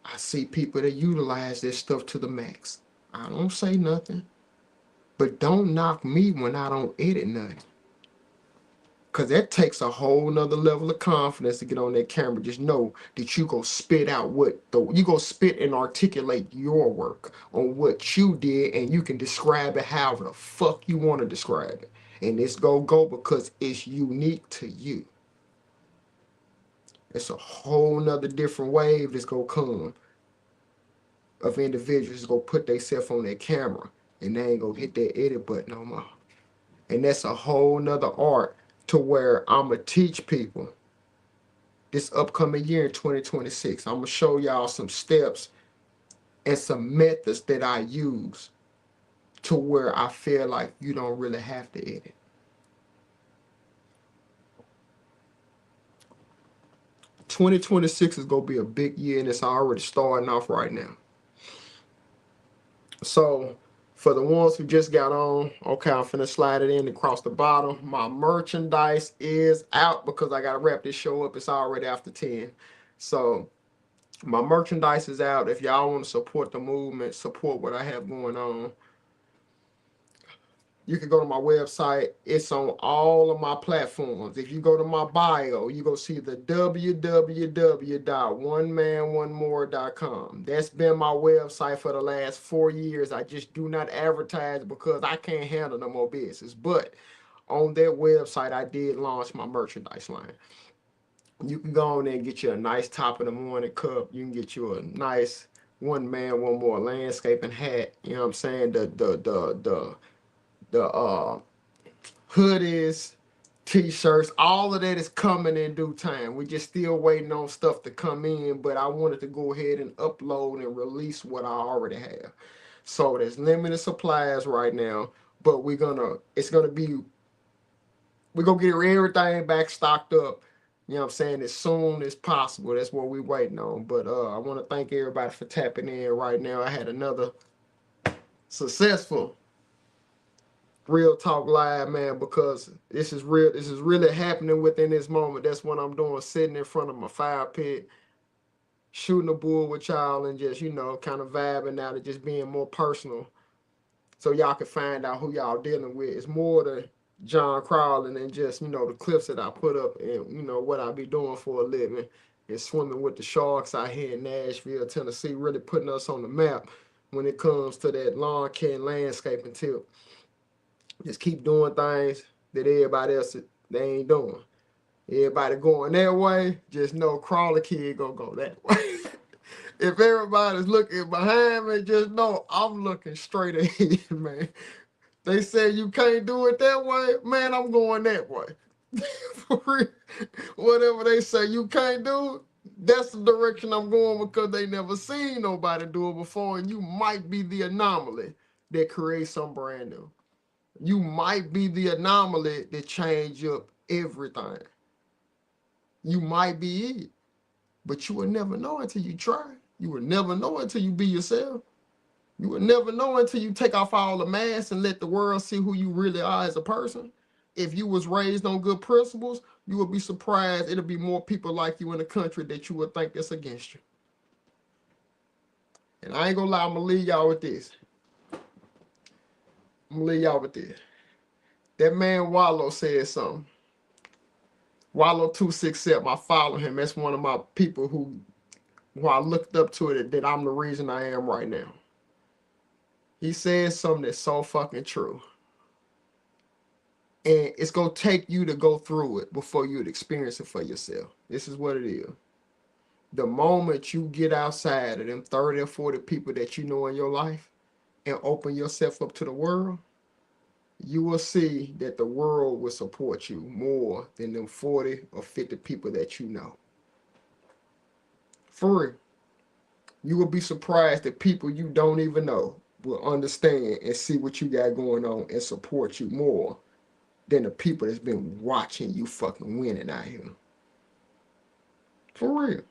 I see people that utilize this stuff to the max. I don't say nothing. But don't knock me when I don't edit nothing. Because that takes a whole nother level of confidence to get on that camera. Just know that you go spit out you go spit and articulate your work on what you did, and you can describe it however the fuck you want to describe it. And it's go because it's unique to you. It's a whole nother different wave that's gonna come of individuals gonna put themselves on that camera and they ain't gonna hit that edit button no more. And that's a whole nother art to where I'ma teach people this upcoming year in 2026. I'm gonna show y'all some steps and some methods that I use to where I feel like you don't really have to edit. 2026 is gonna be a big year, and it's already starting off right now. So for the ones who just got on, okay, I'm finna slide it in across the bottom. My merchandise is out because I gotta wrap this show up. It's already after 10. So my merchandise is out. If y'all want to support the movement, support what I have going on, you can go to my website. It's on all of my platforms. If you go to my bio, you go see the www.oneman1more.com. That's been my website for the last 4 years. I just do not advertise because I can't handle no more business. But on that website, I did launch my merchandise line. You can go on there and get you a nice top of the morning cup. You can get you a nice one man, one more landscaping hat. You know what I'm saying? The hoodies, T-shirts, all of that is coming in due time. We just still waiting on stuff to come in, but I wanted to go ahead and upload and release what I already have. So there's limited supplies right now, but we're gonna get everything back stocked up. You know what I'm saying? As soon as possible. That's what we're waiting on. But I want to thank everybody for tapping in right now. I had another successful Real Talk Live, man, because this is real. This is really happening within this moment. That's what I'm doing, sitting in front of my fire pit, shooting a bull with y'all, and just, kind of vibing out and just being more personal, so y'all can find out who y'all dealing with. It's more to John Crowley than just, the clips that I put up and, what I be doing for a living. Is swimming with the sharks out here in Nashville, Tennessee, really putting us on the map when it comes to that lawn care and landscaping tip. Just keep doing things that everybody else, they ain't doing. Everybody going that way, just know Crawler Kid gonna go that way. If everybody's looking behind me, just know I'm looking straight ahead, man. They say you can't do it that way, man, I'm going that way. For real. Whatever they say you can't do it, that's the direction I'm going, because they never seen nobody do it before, and you might be the anomaly that creates something brand new. You might be the anomaly that change up everything. You might be it, but you will never know until you try. You will never know until you be yourself. You will never know until you take off all the masks and let the world see who you really are as a person. If you was raised on good principles, you will be surprised it'll be more people like you in the country that you would think that's against you. And I ain't gonna lie, I'm gonna leave y'all with this. That man Wallow said something. Wallow267, I follow him. That's one of my people who I looked up to it, that I'm the reason I am right now. He said something that's so fucking true. And it's going to take you to go through it before you'd experience it for yourself. This is what it is. The moment you get outside of them 30 or 40 people that you know in your life and open yourself up to the world, you will see that the world will support you more than them 40 or 50 people that you know. For real. You will be surprised that people you don't even know will understand and see what you got going on and support you more than the people that's been watching you fucking winning out here. For real.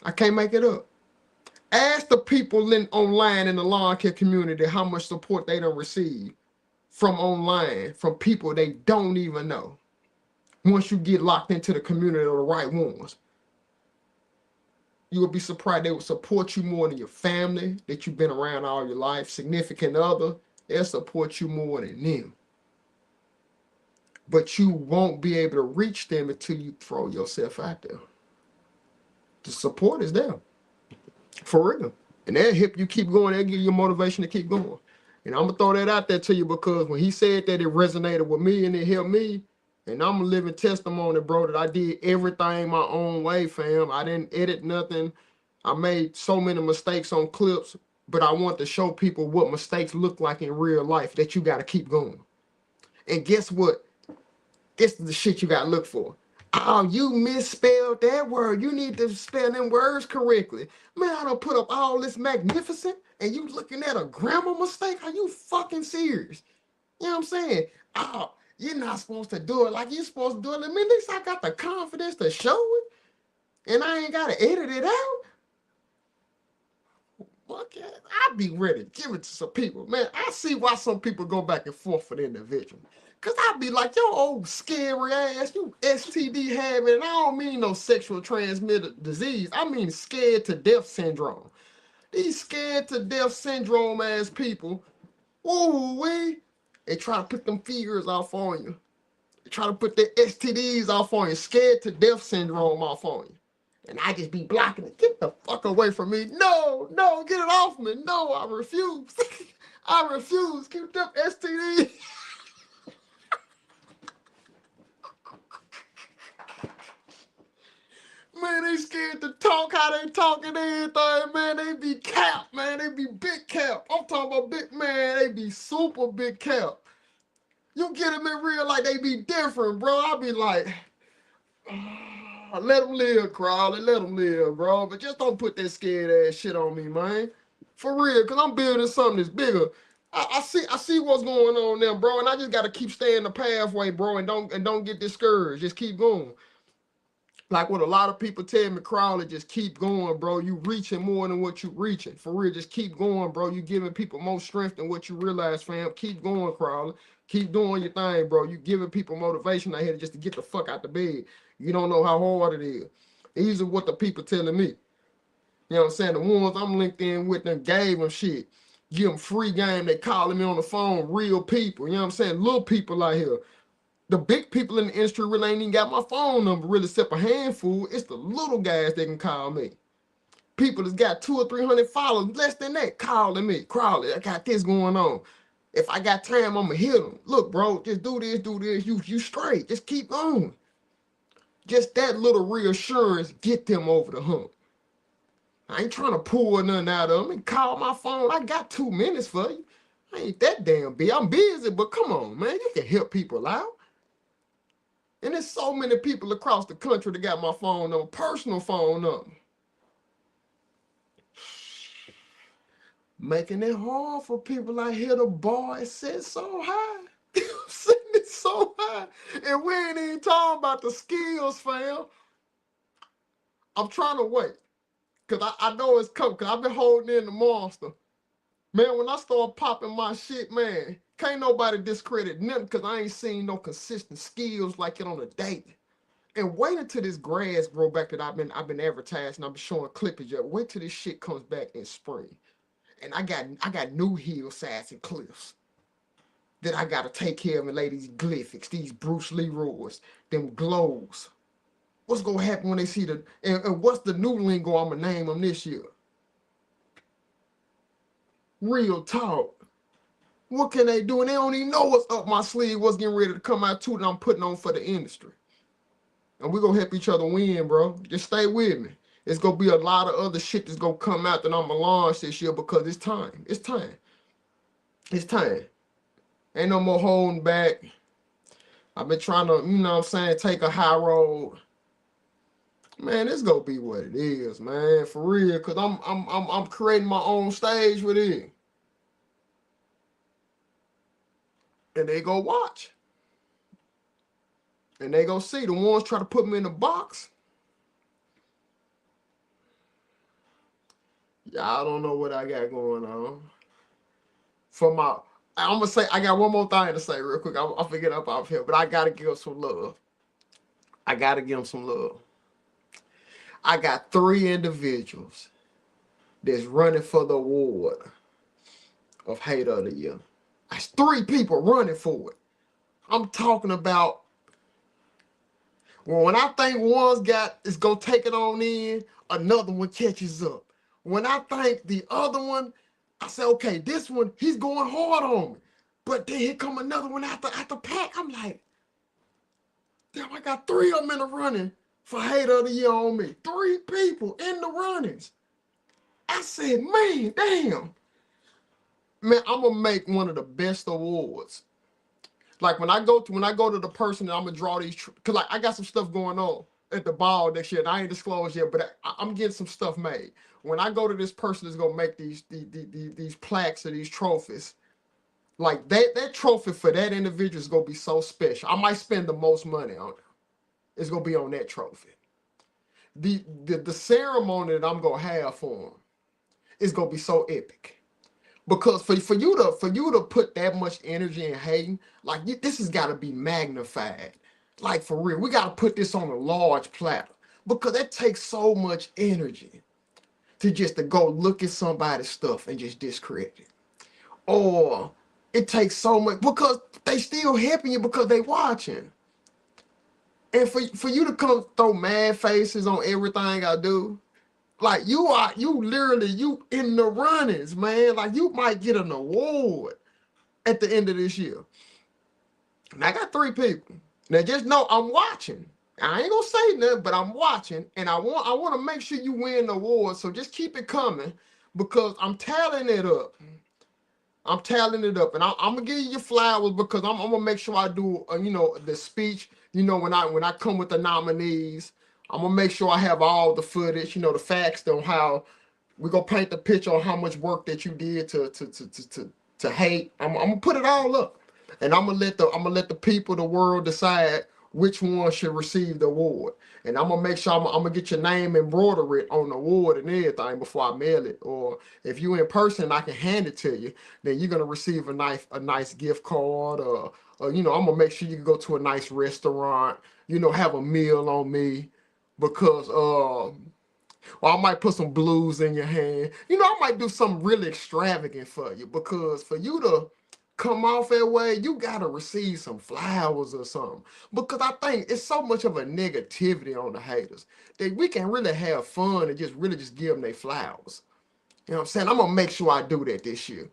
I can't make it up. Ask the people online in the lawn care community how much support they done receive from online, from people they don't even know. Once you get locked into the community of the right ones, you will be surprised they will support you more than your family that you've been around all your life, significant other. They'll support you more than them. But you won't be able to reach them until you throw yourself out there. The support is there. For real. And they'll help you keep going. They'll give you motivation to keep going. And I'm going to throw that out there to you, because when he said that, it resonated with me and it helped me. And I'm a living testimony, bro, that I did everything my own way, fam. I didn't edit nothing. I made so many mistakes on clips, but I want to show people what mistakes look like in real life, that you got to keep going. And guess what? This is the shit you got to look for. Oh, you misspelled that word. You need to spell them words correctly. Man, I done put up all this magnificent, and you looking at a grammar mistake? Are you fucking serious? You know what I'm saying? Oh, you're not supposed to do it like you're supposed to do it. I mean, at least I got the confidence to show it, and I ain't got to edit it out. Okay, I'd be ready to give it to some people. Man, I see why some people go back and forth for the individual. Because I'd be like, yo, old scary ass, you STD having, and I don't mean no sexual transmitted disease. I mean scared to death syndrome. These scared to death syndrome ass people, ooh, they try to put them fears off on you. They try to put their STDs off on you, scared to death syndrome off on you. And I just be blocking it. Get the fuck away from me. No, get it off me. No, I refuse. I refuse. Keep them STDs. Man, they scared to talk how they talk and everything, man. They be cap, man. They be big cap. I'm talking about big, man. They be super big cap. You get them in real like they be different, bro. I be like, let them live, Crawley. Let them live, bro. But just don't put that scared ass shit on me, man. For real, cause I'm building something that's bigger. I see what's going on there, bro, and I just gotta keep staying the pathway, bro, and don't get discouraged. Just keep going. Like what a lot of people tell me, Crawley, just keep going, bro. You reaching more than what you reaching. For real, just keep going, bro. You giving people more strength than what you realize, fam. Keep going, Crawley. Keep doing your thing, bro. You giving people motivation out here just to get the fuck out the bed. You don't know how hard it is. These are what the people telling me. You know what I'm saying? The ones I'm linked in with them gave them shit. Give them free game. They calling me on the phone. Real people. You know what I'm saying? Little people out here. The big people in the industry really ain't even got my phone number, really, except a handful. It's the little guys that can call me. People that's got 200 or 300 followers, less than that, calling me. Crawley, I got this going on. If I got time, I'm going to hit them. Look, bro, just do this, do this. You straight. Just keep going. Just that little reassurance get them over the hump. I ain't trying to pull nothing out of them and call my phone. I got 2 minutes for you. I ain't that damn big. I'm busy, but come on, man. You can help people out. And there's so many people across the country that got my phone number, personal phone number. Making it hard for people out here. The bar is set so high. Setting it so high. And we ain't even talking about the skills, fam. I'm trying to wait. Because I know it's coming. Because I've been holding in the monster. Man, when I start popping my shit, man, can't nobody discredit nothing because I ain't seen no consistent skills like it on a date. And wait until this grass grow back that I've been advertising. I've been showing clippage of. Wait till this shit comes back in spring. And I got new hillsides and cliffs that I gotta take care of and lay these glyphics, these Bruce Leroy's, them glows. What's gonna happen when they see the and what's the new lingo I'm gonna name them this year? Real talk. What can they do? And they don't even know what's up my sleeve, what's getting ready to come out too that I'm putting on for the industry. And we're gonna help each other win, bro. Just stay with me. It's gonna be a lot of other shit that's gonna come out that I'm gonna launch this year because it's time. It's time. It's time. Ain't no more holding back. I've been trying to, you know what I'm saying, take a high road. Man, it's gonna be what it is, man. For real. Cause I'm creating my own stage with it. And they go watch. And they go see the ones try to put me in a box. Y'all don't know what I got going on. I'm gonna say I got one more thing to say real quick. I'll forget up off here, but I gotta give them some love. I gotta give them some love. I got 3 individuals that's running for the award of Hater of the Year. That's 3 people running for it. I'm talking about when I think one's is gonna take it on in, another one catches up. When I think the other one, I say, okay, this one, he's going hard on me. But then here come another one after pack. I'm like, damn, I got 3 of them in the running for Hater of the Year on me. 3 people in the runnings. I said, man, damn. Man, I'm gonna make one of the best awards. Like when I go to the person that I'm gonna draw these, cause like I got some stuff going on at the ball next year, and I ain't disclosed yet, but I'm getting some stuff made. When I go to this person that's gonna make these plaques or these trophies, like that trophy for that individual is gonna be so special. I might spend the most money on it. It's gonna be on that trophy. The ceremony that I'm gonna have for them is gonna be so epic. Because for you to put that much energy in hating, like this has got to be magnified. Like for real, we got to put this on a large platter because that takes so much energy to go look at somebody's stuff and just discredit it. Or it takes so much because they still helping you because they watching. And for you to come throw mad faces on everything I do, like you literally in the runnings, man. Like you might get an award at the end of this year. And I got 3 people. Now just know I'm watching. I ain't gonna say nothing, but I'm watching, and I want to make sure you win the award. So just keep it coming because I'm tallying it up. I'm tallying it up, and I'm gonna give you your flowers because I'm gonna make sure I do, the speech. When I come with the nominees, I'm gonna make sure I have all the footage, the facts on how we gonna paint the picture on how much work that you did to hate. I'm gonna put it all up, and I'm gonna let the people, the world decide which one should receive the award. And I'm gonna make sure I'm gonna get your name embroidered on the award and everything before I mail it. Or if you in person, I can hand it to you. Then you're gonna receive a nice gift card. I'm gonna make sure you can go to a nice restaurant. Have a meal on me because or I might put some blues in your hand. I might do something really extravagant for you because for you to come off that way, you gotta receive some flowers or something. Because I think it's so much of a negativity on the haters that we can really have fun and just really just give them their flowers. You know what I'm saying? I'm gonna make sure I do that this year.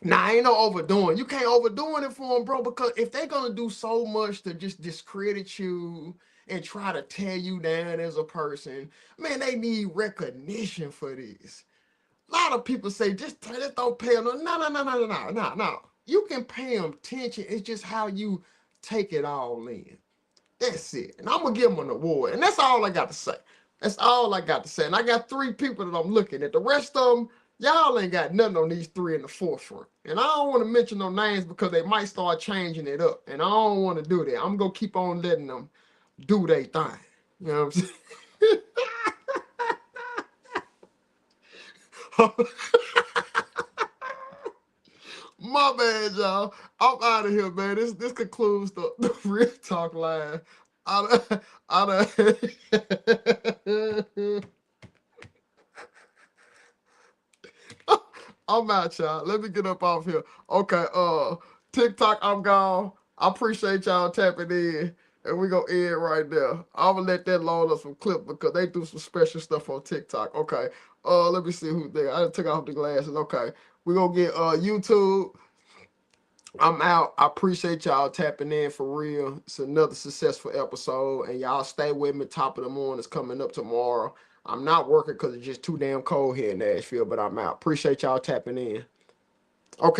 Now, ain't no overdoing. You can't overdoing it for them, bro, because if they're gonna do so much to just discredit you and try to tear you down as a person, man, they need recognition for this. A lot of people say just don't pay them. No, no, no, no, no, no, no, no. You can pay them attention. It's just how you take it all in. That's it. And I'm gonna give them an award. And that's all I got to say. That's all I got to say. And I got 3 people that I'm looking at. The rest of them, y'all ain't got nothing on these 3 in the forefront. And I don't want to mention no names because they might start changing it up. And I don't want to do that. I'm gonna keep on letting them do their thing. You know what I'm saying? My bad, y'all. I'm out of here, man. This concludes the Real Talk Live. I done, I'm out, y'all. Let me get up off here. Okay, TikTok, I'm gone. I appreciate y'all tapping in. And we gonna end right there. I'm gonna let that load up some clip because they do some special stuff on TikTok. Okay. Let me see who's there. I took off the glasses. Okay. We gonna get YouTube. I'm out. I appreciate y'all tapping in for real. It's another successful episode. And y'all stay with me. Top of the morning is coming up tomorrow. I'm not working because it's just too damn cold here in Nashville, but I'm out. Appreciate y'all tapping in. Okay.